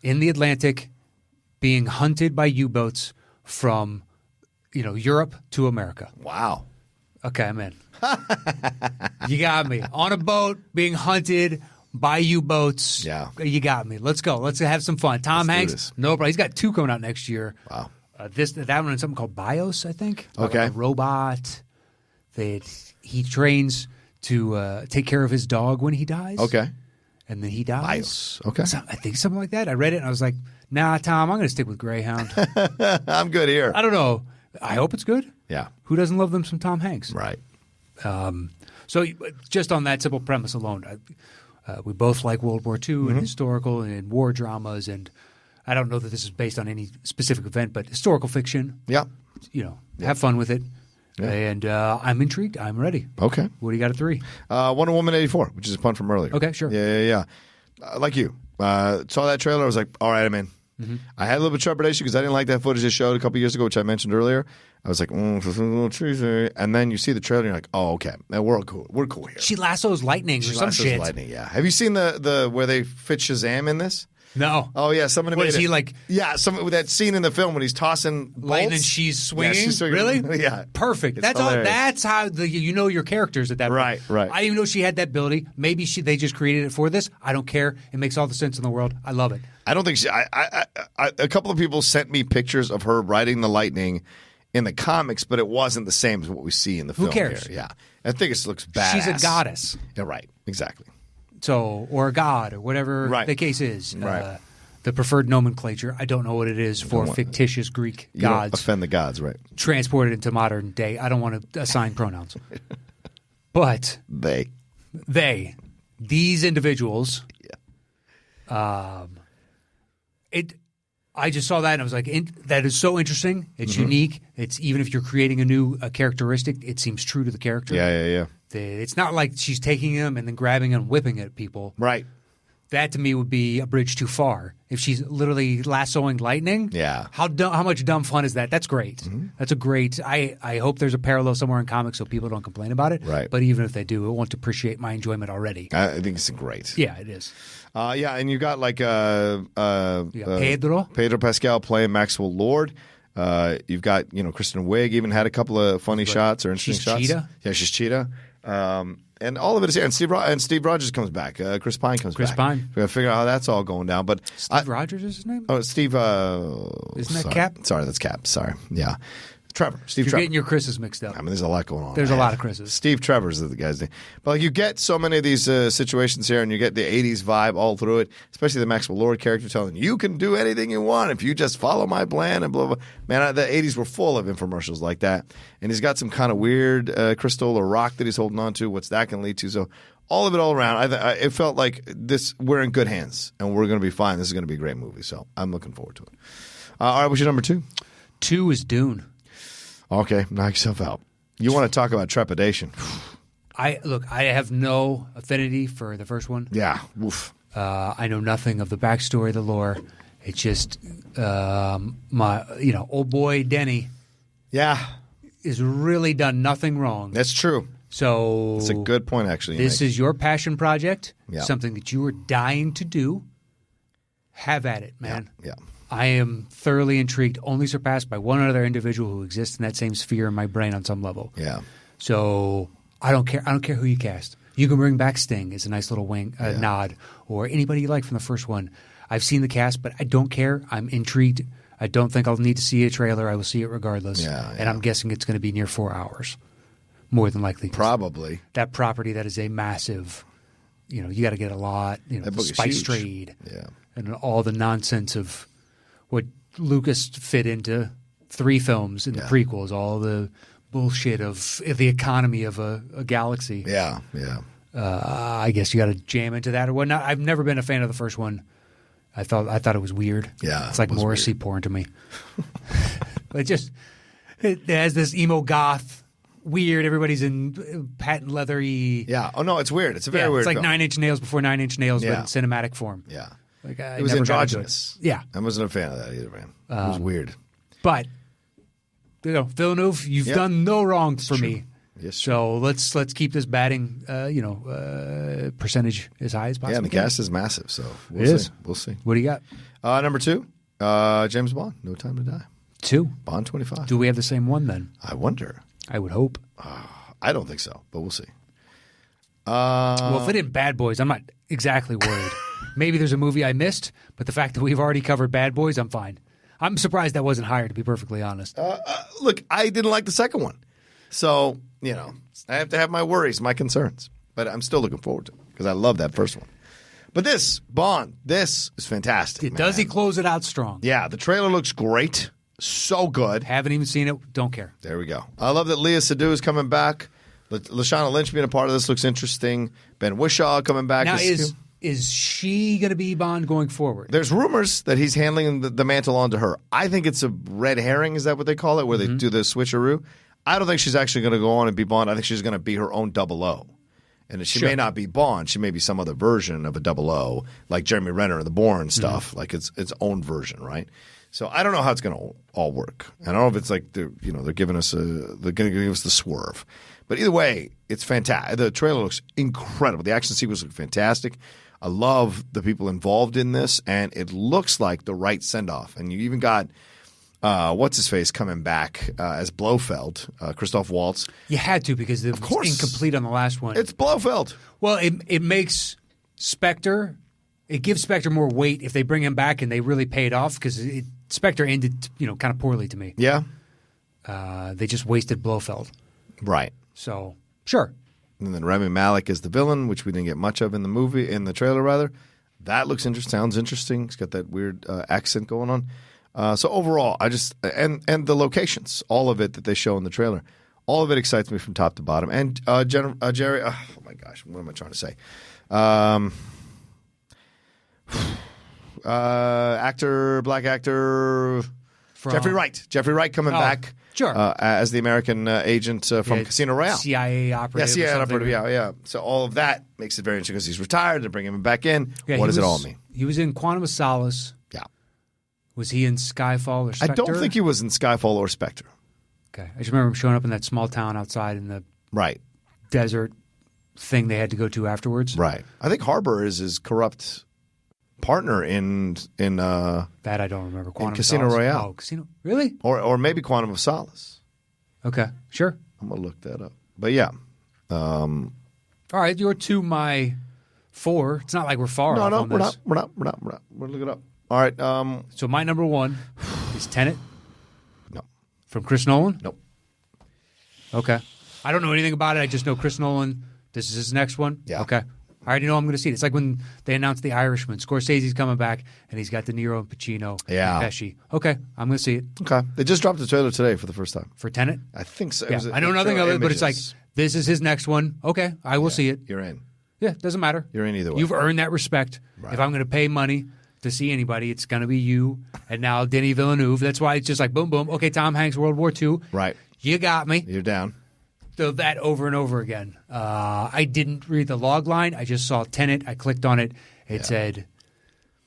in the Atlantic being hunted by U-boats from Europe to America. Wow. Okay, I'm in. You got me. On a boat being hunted by U-boats. Yeah. You got me. Let's go. Let's have some fun. Tom Hanks, no problem. He's got 2 coming out next year. Wow. That one is something called BIOS, I think. Okay. A robot that he trains to take care of his dog when he dies. Okay. And then he dies. BIOS. Okay. So, I think something like that. I read it and I was like, nah, Tom, I'm going to stick with Greyhound. I'm good here. I don't know. I hope it's good. Yeah. Who doesn't love them some Tom Hanks? Right. So just on that simple premise alone, we both like World War II and historical and war dramas, and I don't know that this is based on any specific event, but historical fiction. Yeah. Have fun with it. Yeah. And I'm intrigued. I'm ready. Okay. What do you got at 3? Wonder Woman 84, which is a pun from earlier. Okay, sure. Yeah. Like you. Saw that trailer. I was like, all right, I'm in. I had a little bit of trepidation because I didn't like that footage they showed a couple years ago, which I mentioned earlier. I was like, and then you see the trailer and you're like, oh, okay. Now we're cool. We're cool here. She lassos lightning or some shit. Lightning, yeah. Have you seen the where they fit Shazam in this? No. Oh, yeah. Somebody What made is it. he like? Yeah, with that scene in the film when he's tossing Lightning, bolts. she's swinging. Yeah, she's swinging. Really? Yeah. Perfect. It's That's hilarious. all. That's how you know your characters at that point. Right. I didn't even know she had that ability. Maybe they just created it for this. I don't care. It makes all the sense in the world. I love it. I don't think a couple of people sent me pictures of her riding the lightning in the comics, but it wasn't the same as what we see in the film. Who cares? Here. Yeah. I think it looks badass. She's a goddess. Yeah, right. Exactly. So, or a god, or whatever the case is. Right. The preferred nomenclature. I don't know what it is for fictitious Greek You don't gods offend the gods, right? transported into modern day. I don't want to assign pronouns. But these individuals, I just saw that and I was like, that is so interesting. It's unique. It's even if you're creating a new characteristic, it seems true to the character. Yeah. It's not like she's taking him and then grabbing him and whipping at people. Right. That to me would be a bridge too far. If she's literally lassoing lightning, how much dumb fun is that? That's great. That's a great. I hope there's a parallel somewhere in comics so people don't complain about it. Right. But even if they do, it won't depreciate my enjoyment already. I think it's great. Yeah, it is. And you got like Pedro Pascal playing Maxwell Lord. You've got Kristen Wiig even had a couple of funny shots or interesting shots. Cheetah? Yeah, she's Cheetah. And all of it is here. And Steve Rogers comes back. Chris Pine comes back. Chris Pine. We're going to figure out how that's all going down. But Steve Rogers is his name? Oh, Steve. Isn't that Cap? Sorry, that's Cap. Sorry. Yeah. Trevor. Steve You're Trevor. getting your Chris's mixed up. I mean, there's a lot going on. There's a lot of Chris's. Steve Trevor's the guy's name. But like, you get so many of these situations here, and you get the 80s vibe all through it, especially the Maxwell Lord character telling you can do anything you want if you just follow my plan and blah, blah. Man, the 80s were full of infomercials like that. And he's got some kind of weird crystal or rock that he's holding on to. What's that going to lead to? So all of it all around, it felt like we're in good hands, and we're going to be fine. This is going to be a great movie. So I'm looking forward to it. All right, what's your number 2? 2 is Dune. Okay, knock yourself out. You want to talk about trepidation? I have no affinity for the first one. Yeah. Oof. I know nothing of the backstory, the lore. It's just my old boy Denny. Yeah, has really done nothing wrong. that's true. So It's a good point, actually. This is your passion project. Yeah. Something that you are dying to do. Have at it, man. Yeah. I am thoroughly intrigued, only surpassed by one other individual who exists in that same sphere in my brain on some level. Yeah. So I don't care. I don't care who you cast. You can bring back Sting as a nice little nod, or anybody you like from the first one. I've seen the cast, but I don't care. I'm intrigued. I don't think I'll need to see a trailer. I will see it regardless. Yeah. And I'm guessing it's going to be near 4 hours, more than likely. Probably. That property that is a massive. You got to get a lot. That The book is spice huge. trade. Yeah. And all the nonsense of what Lucas fit into 3 films in the prequels, all the bullshit of the economy of a galaxy. Yeah. Yeah. I guess you got to jam into that or whatnot. I've never been a fan of the first one. I thought it was weird. Yeah, it's like it was Morrissey weird. porn to me. It has this emo goth, weird. Everybody's in patent leathery. Yeah. Oh no, it's weird. It's a very weird. It's like film. 9 Inch Nails before 9 Inch Nails, but Yeah. in cinematic form. Yeah. Like It was androgynous. Yeah, I wasn't a fan of that either, man. It was weird. but Villeneuve, you've Yeah. done no wrong for me. Yes. So let's keep this batting, percentage as high as possible. Yeah, and the cast is massive, so we'll It see. is. We'll see. What do you got? Number 2, James Bond, No Time to Die. 2. Bond 25. Do we have the same one then? I wonder. I would hope. I don't think so, but we'll see. Well, if it did Bad Boys, I'm not exactly worried. Maybe there's a movie I missed, but the fact that we've already covered Bad Boys, I'm fine. I'm surprised that wasn't higher, to be perfectly honest. Look, I didn't like the second one. So, I have to have my worries, my concerns. But I'm still looking forward to it because I love that first one. But this, Bond, this is fantastic. Does he close it out strong? Yeah, the trailer looks great. So good. Haven't even seen it. Don't care. There we go. I love that Leah Seydoux is coming back. Lashana Lynch being a part of this looks interesting. Ben Whishaw coming back. Now, is she going to be Bond going forward? There's rumors that he's handling the mantle onto her. I think it's a red herring. Is that what they call it, where they do the switcheroo? I don't think she's actually going to go on and be Bond. I think she's going to be her own 00. And she may not be Bond. She may be some other version of a 00, like Jeremy Renner and the Bourne stuff, like its own version, right? So I don't know how it's going to all work. I don't know if it's like they're giving us they're going to give us the swerve. But either way, it's fantastic. The trailer looks incredible. The action sequence looks fantastic. I love the people involved in this, and it looks like the right send-off. And you even got what's-his-face coming back as Blofeld, Christoph Waltz. You had to because it course. was incomplete on the last one. It's Blofeld. Well, it makes Spectre – it gives Spectre more weight if they bring him back and they really pay it off because Spectre ended kind of poorly to me. Yeah. They just wasted Blofeld. Right. So, sure. And then Rami Malek is the villain, which we didn't get much of in the trailer rather. That looks interesting. Sounds interesting. He's got that weird accent going on. So overall, I just and the locations, all of it that they show in the trailer, all of it excites me from top to bottom. And Jerry, oh my gosh, what am I trying to say? Black actor, Jeffrey Wright coming back. Sure. As the American agent from Casino Royale. CIA operative. CIA operative, yeah. So all of that makes it very interesting because he's retired. They're bringing him back in. Yeah, what does it all mean? He was in Quantum of Solace. Yeah. Was he in Skyfall or Spectre? I don't think he was in Skyfall or Spectre. Okay. I just remember him showing up in that small town outside in the desert thing they had to go to afterwards. Right. I think Harbour is his corrupt partner in that I don't remember. Quantum of Casino Solace. Royale. Oh, Casino. Really? Or maybe Quantum of Solace. Okay. Sure. I'm going to look that up. But yeah. All right. You're 2, my 4. It's not like we're far off on we're this. not. We're going to look it up. All right. So my number 1 is Tenet. No. From Chris Nolan? Nope. Okay. I don't know anything about it. I just know Chris Nolan. This is his next one? Yeah. Okay. I already know I'm going to see it. It's like when they announced The Irishman. Scorsese's coming back, and he's got De Niro and Pacino and Pesci. Okay, I'm going to see it. Okay. They just dropped the trailer today for the first time. For Tenet? I think so. Yeah. I know nothing of it, but it's like, this is his next one. Okay, I will see it. You're in. Yeah, doesn't matter. You're in either way. You've earned that respect. Right. If I'm going to pay money to see anybody, it's going to be you. And now Denis Villeneuve. That's why it's just like boom, boom. Okay, Tom Hanks, World War II. Right. You got me. You're down. So that over and over again. I didn't read the log line. I just saw Tenet. I clicked on it. It said,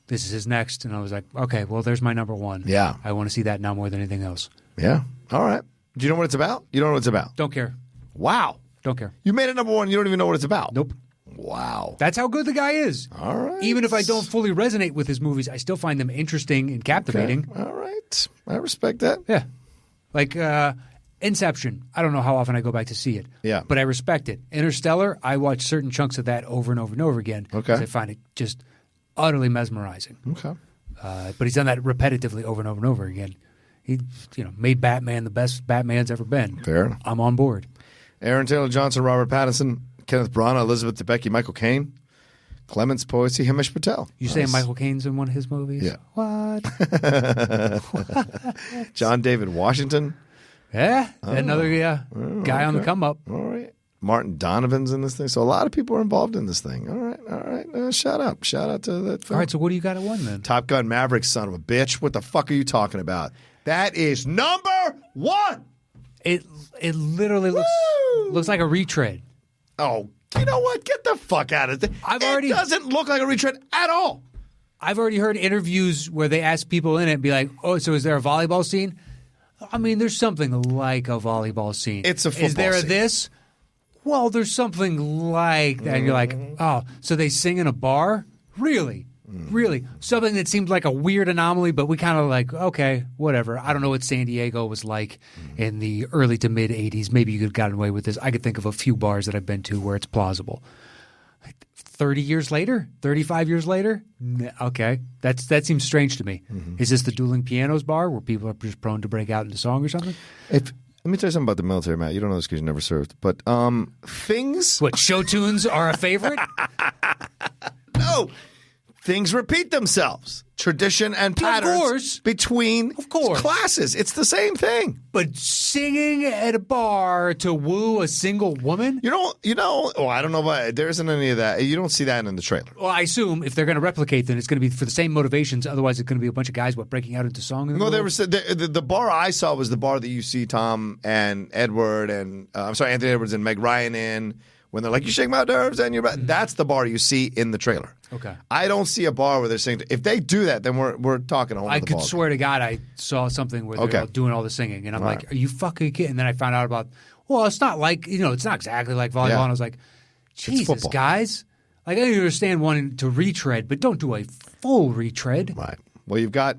this is his next. And I was like, okay, well, there's my number one. Yeah. I want to see that now more than anything else. Yeah. All right. Do you know what it's about? You don't know what it's about? Don't care. Wow. Don't care. You made it number one. You don't even know what it's about. Nope. Wow. That's how good the guy is. All right. Even if I don't fully resonate with his movies, I still find them interesting and captivating. Okay. All right. I respect that. Yeah. Like Inception. I don't know how often I go back to see it. Yeah. But I respect it. Interstellar, I watch certain chunks of that over and over and over again. Okay. 'Cause I find it just utterly mesmerizing. Okay. But he's done that repetitively over and over and over again. He, made Batman the best Batman's ever been. Fair enough. I'm on board. Aaron Taylor Johnson, Robert Pattinson, Kenneth Branagh, Elizabeth Debicki, Michael Caine, Clements Poissy, Himesh Patel. You saying Michael Caine's in one of his movies? Yeah. What? John David Washington. Yeah. Another guy on the come up. All right. Martin Donovan's in this thing. So a lot of people are involved in this thing. All right. Shout out to that film. All right, so what do you got at one then? Top Gun Maverick, son of a bitch. What the fuck are you talking about? That is number one. It literally looks like a retread. Oh, you know what? Get the fuck out of it. It doesn't look like a retread at all. I've already heard interviews where they ask people in it and be like, oh, so is there a volleyball scene? I mean, there's something like a volleyball scene. It's a football Is there scene. this? Well, there's something like that. And you're like, oh, so they sing in a bar? Really? Really? Something that seemed like a weird anomaly, but we kind of like, okay, whatever. I don't know what San Diego was like in the early to mid 80s. Maybe you could have gotten away with this. I could think of a few bars that I've been to where it's plausible. 30 years later? 35 years later? Okay. That seems strange to me. Is this the dueling pianos bar where people are just prone to break out into song or something? Let me tell you something about the military, Matt. You don't know this because you never served. But things... What, show tunes are a favorite? No. Things repeat themselves. Tradition and patterns between classes. It's the same thing. But singing at a bar to woo a single woman? I don't know about there isn't any of that. You don't see that in the trailer. Well, I assume if they're going to replicate, then it's going to be for the same motivations. Otherwise, it's going to be a bunch of guys breaking out into song. No, the bar I saw was the bar that you see Tom and Edward and Anthony Edwards and Meg Ryan in. When they're like, you shake my nerves and you're back. That's the bar you see in the trailer. Okay. I don't see a bar where they're singing. If they do that, then we're talking a whole I could swear to God I saw something where they're doing all the singing. And I'm like, are you fucking kidding? And then I found out about, well, it's not like, it's not exactly like volleyball. And I was like, Jesus, guys. Like, I understand wanting to retread, but don't do a full retread. Right. Well, you've got...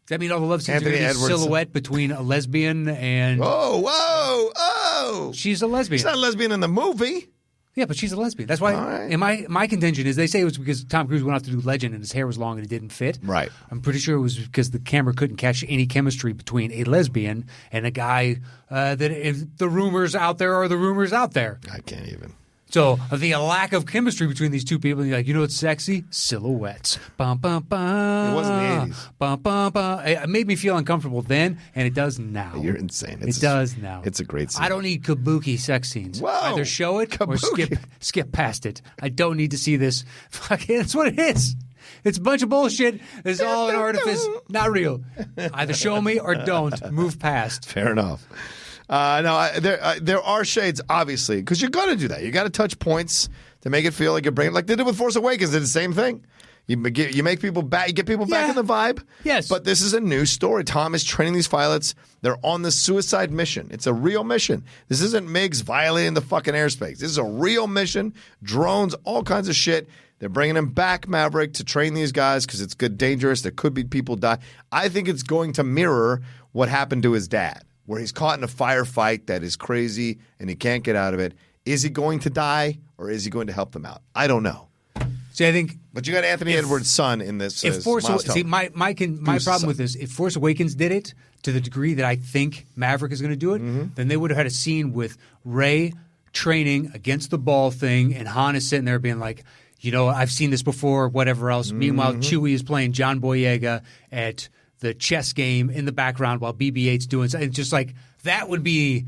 Does that mean all the love scenes are going to be a silhouette between a lesbian and... Oh! She's a lesbian. She's not a lesbian in the movie. Yeah, but she's a lesbian. That's why. And my contention is they say it was because Tom Cruise went off to do Legend and his hair was long and it didn't fit. Right. I'm pretty sure it was because the camera couldn't catch any chemistry between a lesbian and a guy that if the rumors out there are the rumors out there. I can't even. So the lack of chemistry between these two people, and you're like, what's sexy? Silhouettes. Bum, bum, bum. It wasn't the 80s. Bum, bum, bum. It made me feel uncomfortable then, and it does now. You're insane. It does now. It's a great scene. I don't need kabuki sex scenes. Whoa, either show it or skip past it. I don't need to see this. Fucking, that's what it is. It's a bunch of bullshit. It's all an artifice. Not real. Either show me or don't. Move past. Fair enough. There are shades, obviously, because you're going to do that. You got to touch points to make it feel like you're bringing, like they did with Force Awakens. They did the same thing. You make people back. You get people back in the vibe. Yes. But this is a new story. Tom is training these pilots. They're on the suicide mission. It's a real mission. This isn't MiGs violating the fucking airspace. This is a real mission. Drones, all kinds of shit. They're bringing him back, Maverick, to train these guys because it's good, dangerous. There could be people die. I think it's going to mirror what happened to his dad, where he's caught in a firefight that is crazy and he can't get out of it. Is he going to die or is he going to help them out? I don't know. See, I think, but you got Anthony Edwards' son in this. My problem with this, if Force Awakens did it, to the degree that I think Maverick is going to do it, then they would have had a scene with Rey training against the ball thing, and Han is sitting there being like, I've seen this before, whatever else. Meanwhile, Chewie is playing John Boyega at the chess game in the background while BB-8's doing something. It's just like, that would be,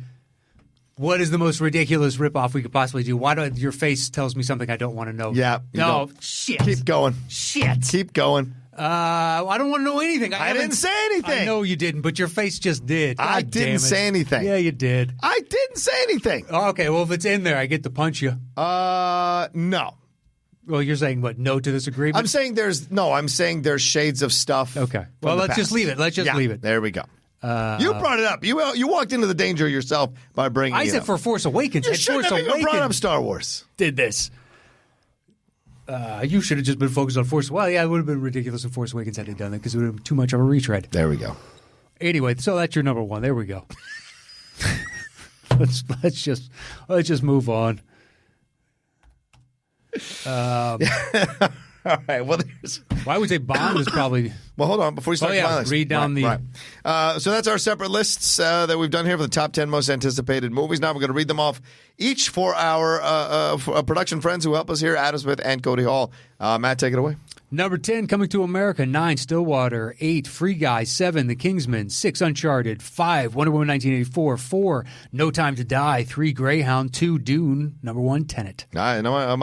what is the most ridiculous ripoff we could possibly do? Why do your face tells me something I don't want to know? Yeah. No, shit. Keep going. Shit. Keep going. I don't want to know anything. I didn't say anything. I know you didn't, but your face just did. I didn't say anything. Yeah, you did. I didn't say anything. Oh, okay, well, if it's in there, I get to punch you. No. Well, you're saying what? No to this agreement? I'm saying there's shades of stuff. Okay. Well, let's just leave it. Let's just leave it. There we go. You brought it up. You walked into the danger yourself by bringing it up. I said for Force Awakens. You shouldn't have even brought up Star Wars. Did this. You should have just been focused on Force. Well, yeah, it would have been ridiculous if Force Awakens had done that because it would have been too much of a retread. There we go. Anyway, so that's your number one. There we go. let's just move on. All right. Well, I would say Bond is probably. Well, hold on before you start. Read down right. So that's our separate lists that we've done here for the top 10 most anticipated movies. Now we're going to read them off each for our production friends who help us here: Adam Smith and Cody Hall. Matt, take it away. Number 10, Coming to America. 9, Stillwater. 8, Free Guy. 7, The Kingsman. 6, Uncharted. 5, Wonder Woman 1984. 4, No Time to Die. 3, Greyhound. 2, Dune. Number 1, Tenet. My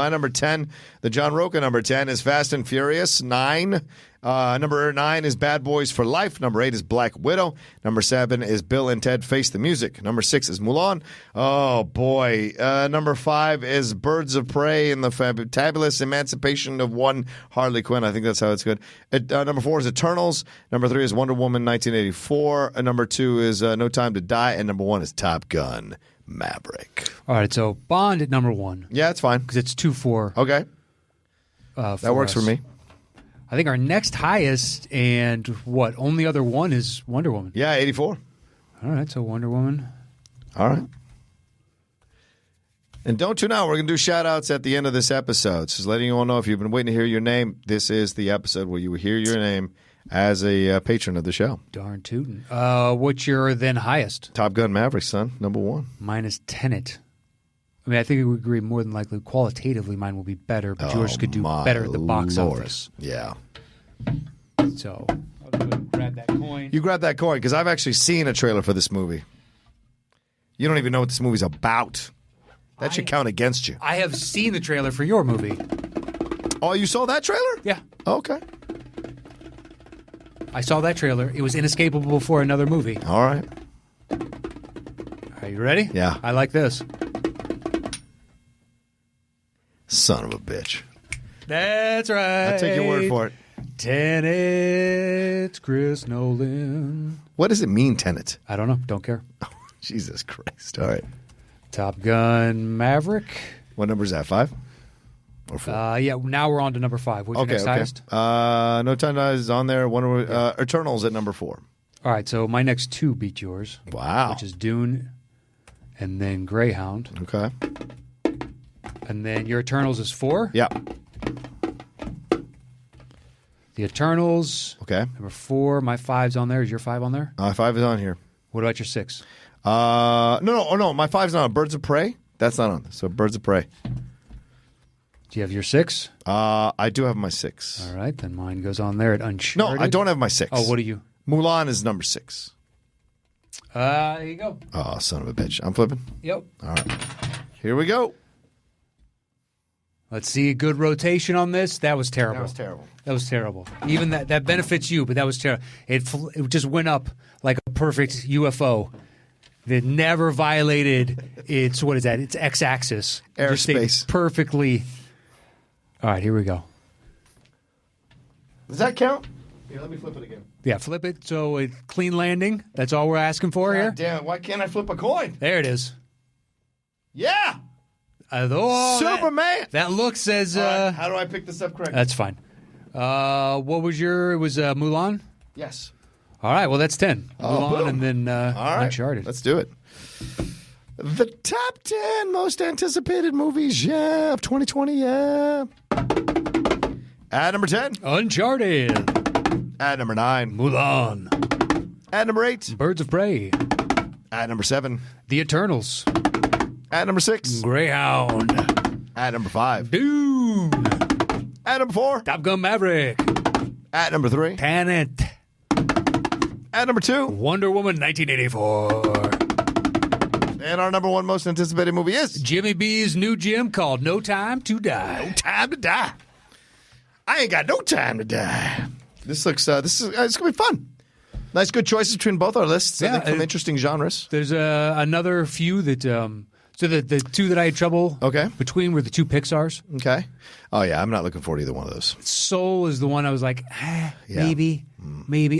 number 10, the John Roca number 10 is Fast and Furious. 9. Number 9 is Bad Boys for Life. Number 8 is Black Widow. Number 7 is Bill and Ted Face the Music. Number 6 is Mulan. Oh, boy. Number 5 is Birds of Prey and the Fabulous Emancipation of One Harley Quinn. I think that's how it's good. Number 4 is Eternals. Number 3 is Wonder Woman 1984. Number 2 is No Time to Die. And number 1 is Top Gun Maverick. All right, so Bond at number 1. Yeah, it's fine. Because it's 2-4. Okay. That works for me. I think our next highest and only other one is Wonder Woman. Yeah, 84. All right, so Wonder Woman. All right. And don't tune out. We're going to do shout-outs at the end of this episode. Just letting you all know if you've been waiting to hear your name, this is the episode where you will hear your name as a patron of the show. Darn tootin'. What's your then highest? Top Gun Maverick, son. Number 1. Mine is Tenet. I mean, I think we agree more than likely qualitatively mine will be better, but yours could do better at the box office. Yeah. So I'll go and grab that coin. You grab that coin because I've actually seen a trailer for this movie. You don't even know what this movie's about. That should count against you. I have seen the trailer for your movie. Oh, you saw that trailer? Yeah. Okay. I saw that trailer. It was inescapable for another movie. All right. Are you ready? Yeah. I like this. Son of a bitch. That's right. I'll take your word for it. Tenet, Chris Nolan. What does it mean, Tenet? I don't know. Don't care. Oh, Jesus Christ. All right. Top Gun Maverick. What number is that, 5? Or 4? Yeah, now we're on to number 5. What's your next highest? No Time to Die is on there. Eternals at number 4. All right, so my next 2 beat yours. Wow. Which is Dune and then Greyhound. Okay. And then your Eternals is 4? Yeah. The Eternals. Okay. Number 4. My 5's on there. Is your 5 on there? 5 is on here. What about your 6? No. My 5's not on. Birds of Prey? That's not on. So Birds of Prey. Do you have your 6? I do have my 6. All right, then mine goes on there at Uncharted. No, I don't have my 6. Oh, what do you? Mulan is number 6. There you go. Oh, son of a bitch. I'm flipping. Yep. All right. Here we go. Let's see a good rotation on this. That was terrible. That was terrible. Even that benefits you, but that was terrible. It just went up like a perfect UFO that never violated its, what is that? Its x-axis. Airspace. Perfectly. All right, here we go. Does that count? Here, let me flip it again. Yeah, flip it. So a clean landing. That's all we're asking for here. Damn it. Why can't I flip a coin? There it is. Yeah. Superman. That look says. Right, how do I pick this up correctly? That's fine. What was your? It was Mulan. Yes. All right. Well, that's 10. Mulan boom. and then All right. Uncharted. Let's do it. The top 10 most anticipated movies, of 2020, At number 10, Uncharted. At number 9, Mulan. At number 8. Birds of Prey. At number 7. The Eternals. At number 6. Greyhound. At number 5. Dune. At number 4. Top Gun Maverick. At number 3. Tenet. At number 2. Wonder Woman 1984. And our number 1 most anticipated movie is Jimmy B's new gym called No Time to Die. No Time to Die. I ain't got no time to die. This looks. It's gonna be fun. Nice, good choices between both our lists. I think from interesting genres. There's another few that. So the two that I had trouble between were the two Pixars. Okay. Oh yeah, I'm not looking forward to either one of those. Soul is the one I was like, maybe.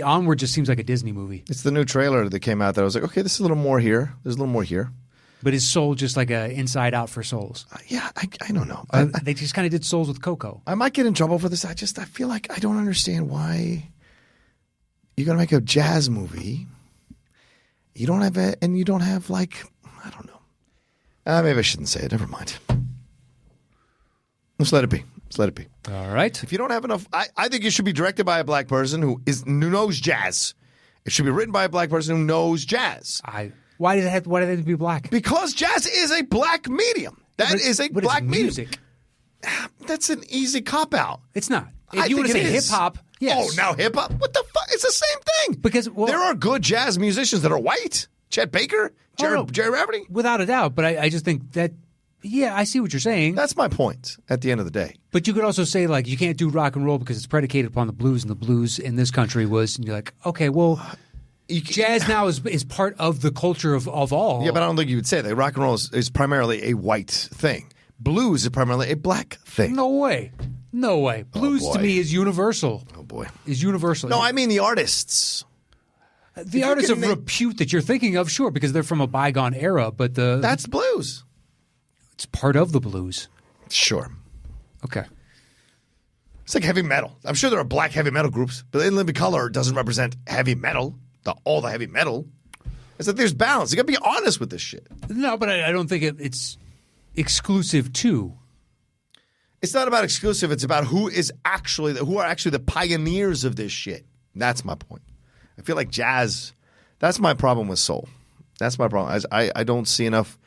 Onward just seems like a Disney movie. It's the new trailer that came out that I was like, okay, this is a little more here. There's a little more here. But is Soul just like a Inside Out for Souls? Yeah, I don't know. They just kind of did Souls with Coco. I might get in trouble for this. I feel like I don't understand why you're gonna make a jazz movie. You don't have and you don't have like, I don't know. Maybe I shouldn't say it. Never mind. Let's let it be. All right. If you don't have enough, I think it should be directed by a black person who knows jazz. It should be written by a black person who knows jazz. Why do they have to be black? Because jazz is a black medium. That is a black music. That's an easy cop out. It's not. If you want to say hip hop, yes. Oh, now hip hop? What the fuck? It's the same thing. Because there are good jazz musicians that are white. Chet Baker, Jerry Rafferty. Without a doubt. But I just think that, yeah, I see what you're saying. That's my point at the end of the day. But you could also say, like, you can't do rock and roll because it's predicated upon the blues, and the blues in this country was, and you're like, okay, well, jazz now is part of the culture of all. Yeah, but I don't think you would say that. Rock and roll is primarily a white thing. Blues is primarily a black thing. No way. Blues to me is universal. Oh, boy. Is universal. No, I mean the artists. The artists of repute that you're thinking of, sure, because they're from a bygone era, but that's blues. It's part of the blues. Sure. Okay. It's like heavy metal. I'm sure there are black heavy metal groups, but In Living Color doesn't represent heavy metal, all the heavy metal. It's like there's balance. You got to be honest with this shit. No, but I don't think it's exclusive to. It's not about exclusive. It's about who are actually the pioneers of this shit. That's my point. I feel like jazz. That's my problem with soul. That's my problem. I don't see enough.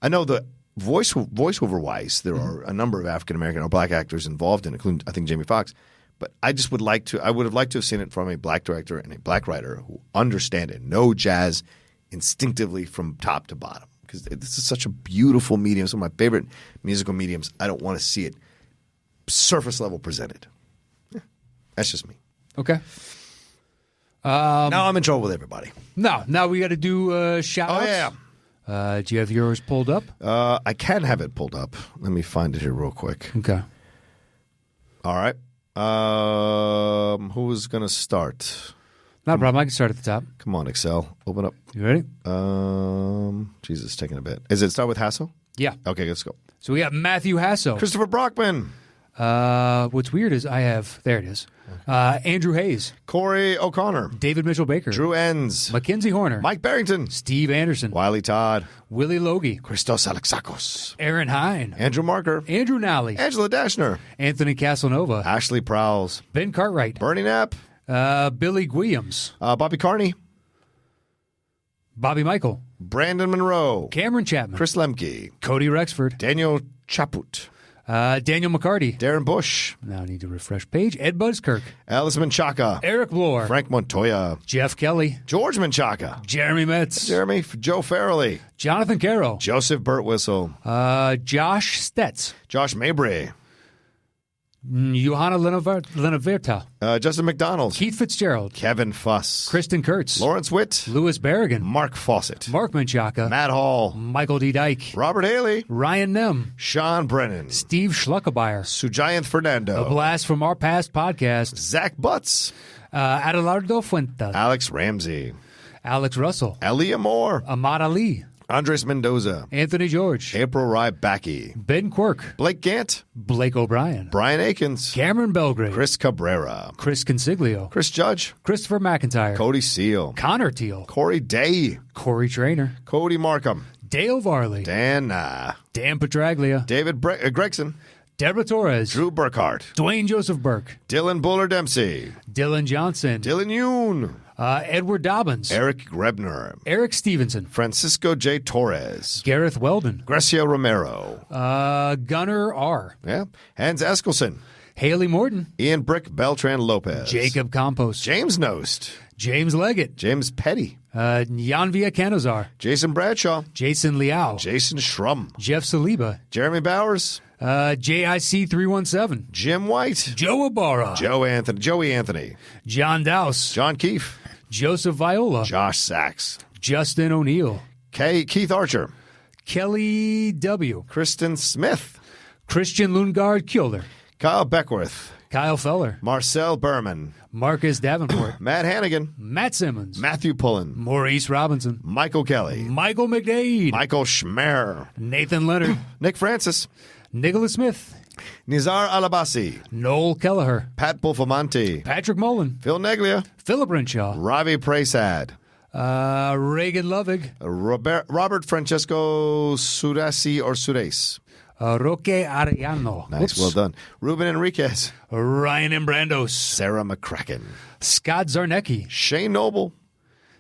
I know the voiceover wise, there are a number of African American or black actors involved in it, including I think Jamie Foxx. But I just would like to. I would have liked to have seen it from a black director and a black writer who understand it, know jazz instinctively from top to bottom. Because this is such a beautiful medium. It's one of my favorite musical mediums. I don't want to see it surface level presented. Yeah, that's just me. Okay. Now I'm in trouble with everybody. No, now we got to do shout-outs. Oh, yeah. Do you have yours pulled up? I can have it pulled up. Let me find it here real quick. Okay. All right. Who's going to start? Not a problem. I can start at the top. Come on, Excel. Open up. You ready? Jesus, taking a bit. Is it start with Hasso? Yeah. Okay, let's go. So we got Matthew Hasso. Christopher Brockman. What's weird is there it is. Andrew Hayes. Corey O'Connor. David Mitchell-Baker. Drew Enns. Mackenzie Horner. Mike Barrington. Steve Anderson. Wiley Todd. Willie Logie. Christos Alexakos. Aaron Hine. Andrew Marker. Andrew Nally. Angela Dashner. Anthony Casanova. Ashley Prowls. Ben Cartwright. Bernie Knapp. Billy Guilliams. Bobby Carney. Bobby Michael. Brandon Monroe. Cameron Chapman. Chris Lemke. Cody Rexford. Daniel Chaput. Daniel McCarty. Darren Bush. Now I need to refresh page. Ed Buzzkirk. Alice Menchaca. Eric Bloor. Frank Montoya. Jeff Kelly. George Menchaca. Jeremy Metz. Joe Farrelly. Jonathan Carroll. Joseph Burtwhistle. Josh Stetz. Josh Mabry. Johanna Lenaverta. Justin McDonald. Keith Fitzgerald. Kevin Fuss. Kristen Kurtz. Lawrence Witt. Louis Berrigan. Mark Fawcett. Mark Menchaca. Matt Hall. Michael D. Dyke. Robert Haley. Ryan Nem. Sean Brennan. Steve Schluckebeyer. Sujayanth Fernando. A Blast from Our Past podcast. Zach Butts. Adelardo Fuentes. Alex Ramsey. Alex Russell. Elia Moore. Ahmad Ali. Andres Mendoza. Anthony George. April Rybacki. Ben Quirk. Blake Gant. Blake O'Brien. Brian Akins. Cameron Belgrade. Chris Cabrera. Chris Consiglio. Chris Judge. Christopher McIntyre. Cody Seal. Connor Teal. Corey Day. Corey Trainer. Cody Markham. Dale Varley. Dan Dan Petraglia. David Gregson. Deborah Torres. Drew Burkhart. Dwayne Joseph Burke. Dylan Buller Dempsey. Dylan Johnson. Dylan Yoon. Edward Dobbins. Eric Grebner. Eric Stevenson. Francisco J. Torres. Gareth Weldon. Grecia Romero. Gunnar R. Yeah. Hans Eskelson. Haley Morton. Ian Brick Beltran Lopez. Jacob Compost. James Nost. James Leggett. James Petty. Yanvia Canozar. Jason Bradshaw. Jason Liao. Jason Schrum. Jeff Saliba. Jeremy Bowers. JIC 317. Jim White. Joe Ibarra. Joey Anthony. John Dowse. John Keefe. Joseph Viola. Josh Sachs. Justin O'Neill. Keith Archer. Kelly W. Kristen Smith. Christian Lundgaard Kjolder. Kyle Beckworth. Kyle Feller. Marcel Berman. Marcus Davenport. Matt Hannigan. Matt Simmons. Matthew Pullen. Maurice Robinson. Michael Kelly. Michael McDade. Michael Schmer. Nathan Leonard. Nick Francis. Nicholas Smith. Nizar Alabasi. Noel Kelleher. Pat Bulfamonte. Patrick Mullen. Phil Neglia. Philip Renshaw. Ravi Prasad. Reagan Lovig. Robert Francesco Sudasi or Sudes. Roque Arellano. Nice, Whoops. well done. Ruben Enriquez. Ryan Imbrandos. Sarah McCracken. Scott Zarnecki. Shane Noble.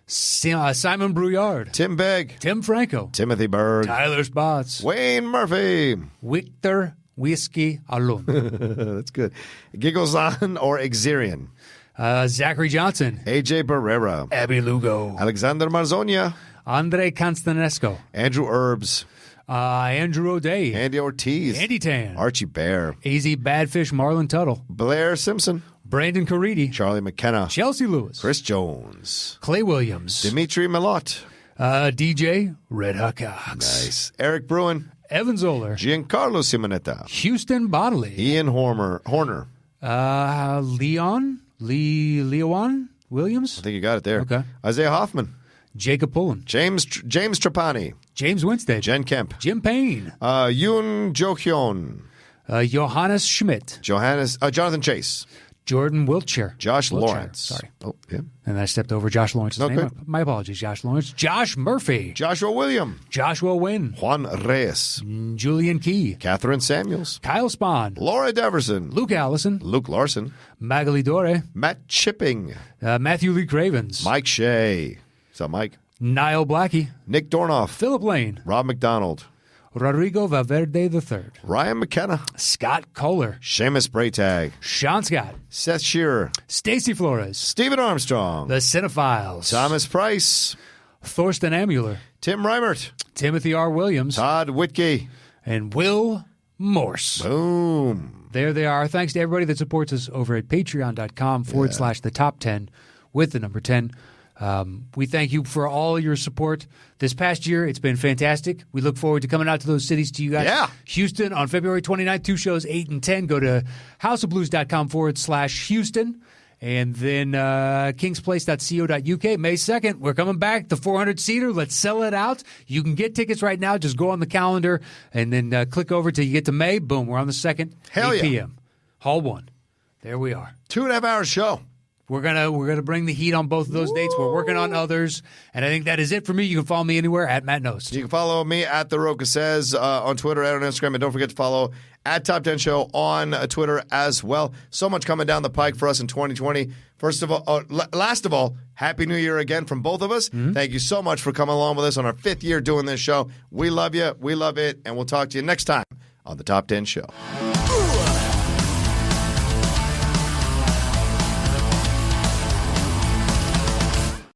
Simon Brouillard. Tim Begg. Tim Franco. Timothy Berg. Tyler Spots. Wayne Murphy. Victor Whiskey Alun. That's good. Gigglezon or Exerian. Zachary Johnson. AJ Barrera. Abby Lugo. Alexander Marzonia. Andre Constanesco. Andrew Herbs. Andrew O'Day. Andy Ortiz. Andy Tan. Archie Bear. AZ Badfish Marlon Tuttle. Blair Simpson. Brandon Caridi. Charlie McKenna. Chelsea Lewis. Chris Jones. Clay Williams. Dimitri Malott. DJ Red Hot Cox. Nice. Eric Bruin. Evan Zoller. Giancarlo Simonetta. Houston Bodley. Ian Horner. Leon Williams. I think you got it there. Okay. Isaiah Hoffman. Jacob Pullen. James Trapani. James Winstead. Jen Kemp. Jim Payne. Yoon Jo-hyun. Johannes Schmidt. Jonathan Chase. Jordan Wiltshire. Josh Lawrence. Sorry. Oh, yeah. And I stepped over Josh Lawrence's Okay. name. My apologies, Josh Lawrence. Josh Murphy. Joshua William. Joshua Wynn. Juan Reyes. Julian Key. Catherine Samuels. Kyle Spahn. Laura Deverson. Luke Allison. Luke Larson. Magali Dore. Matt Chipping. Matthew Lee Cravens. Mike Shea. What's up, Mike? Niall Blackie. Nick Dornoff. Philip Lane. Rob McDonald. Rodrigo Valverde III. Ryan McKenna. Scott Kohler. Seamus Braytag. Sean Scott. Seth Shearer. Stacy Flores. Stephen Armstrong. The Cinephiles. Thomas Price. Thorsten Amuler. Tim Reimert. Timothy R. Williams. Todd Whitkey. And Will Morse. Boom. There they are. Thanks to everybody that supports us over at patreon.com/the top 10 with the number 10. We thank you for all your support this past year. It's been fantastic. We look forward to coming out to those cities to you guys. Yeah. Houston on February 29th, 2 shows, 8 and 10. Go to houseofblues.com/Houston. And then kingsplace.co.uk. May 2nd, we're coming back. The 400-seater. Let's sell it out. You can get tickets right now. Just go on the calendar and then click over till you get to May. Boom, we're on the 2nd, Hell 8 yeah. p.m. Hall 1. There we are. 2.5 hour show. We're gonna bring the heat on both of those dates. We're working on others, and I think that is it for me. You can follow me anywhere at Matt Nost. You can follow me at The Roca Says on Twitter and on Instagram. And don't forget to follow at Top 10 Show on Twitter as well. So much coming down the pike for us in 2020. First of all, last of all, Happy New Year again from both of us. Mm-hmm. Thank you so much for coming along with us on our 5th year doing this show. We love you. We love it. And we'll talk to you next time on The Top 10 Show.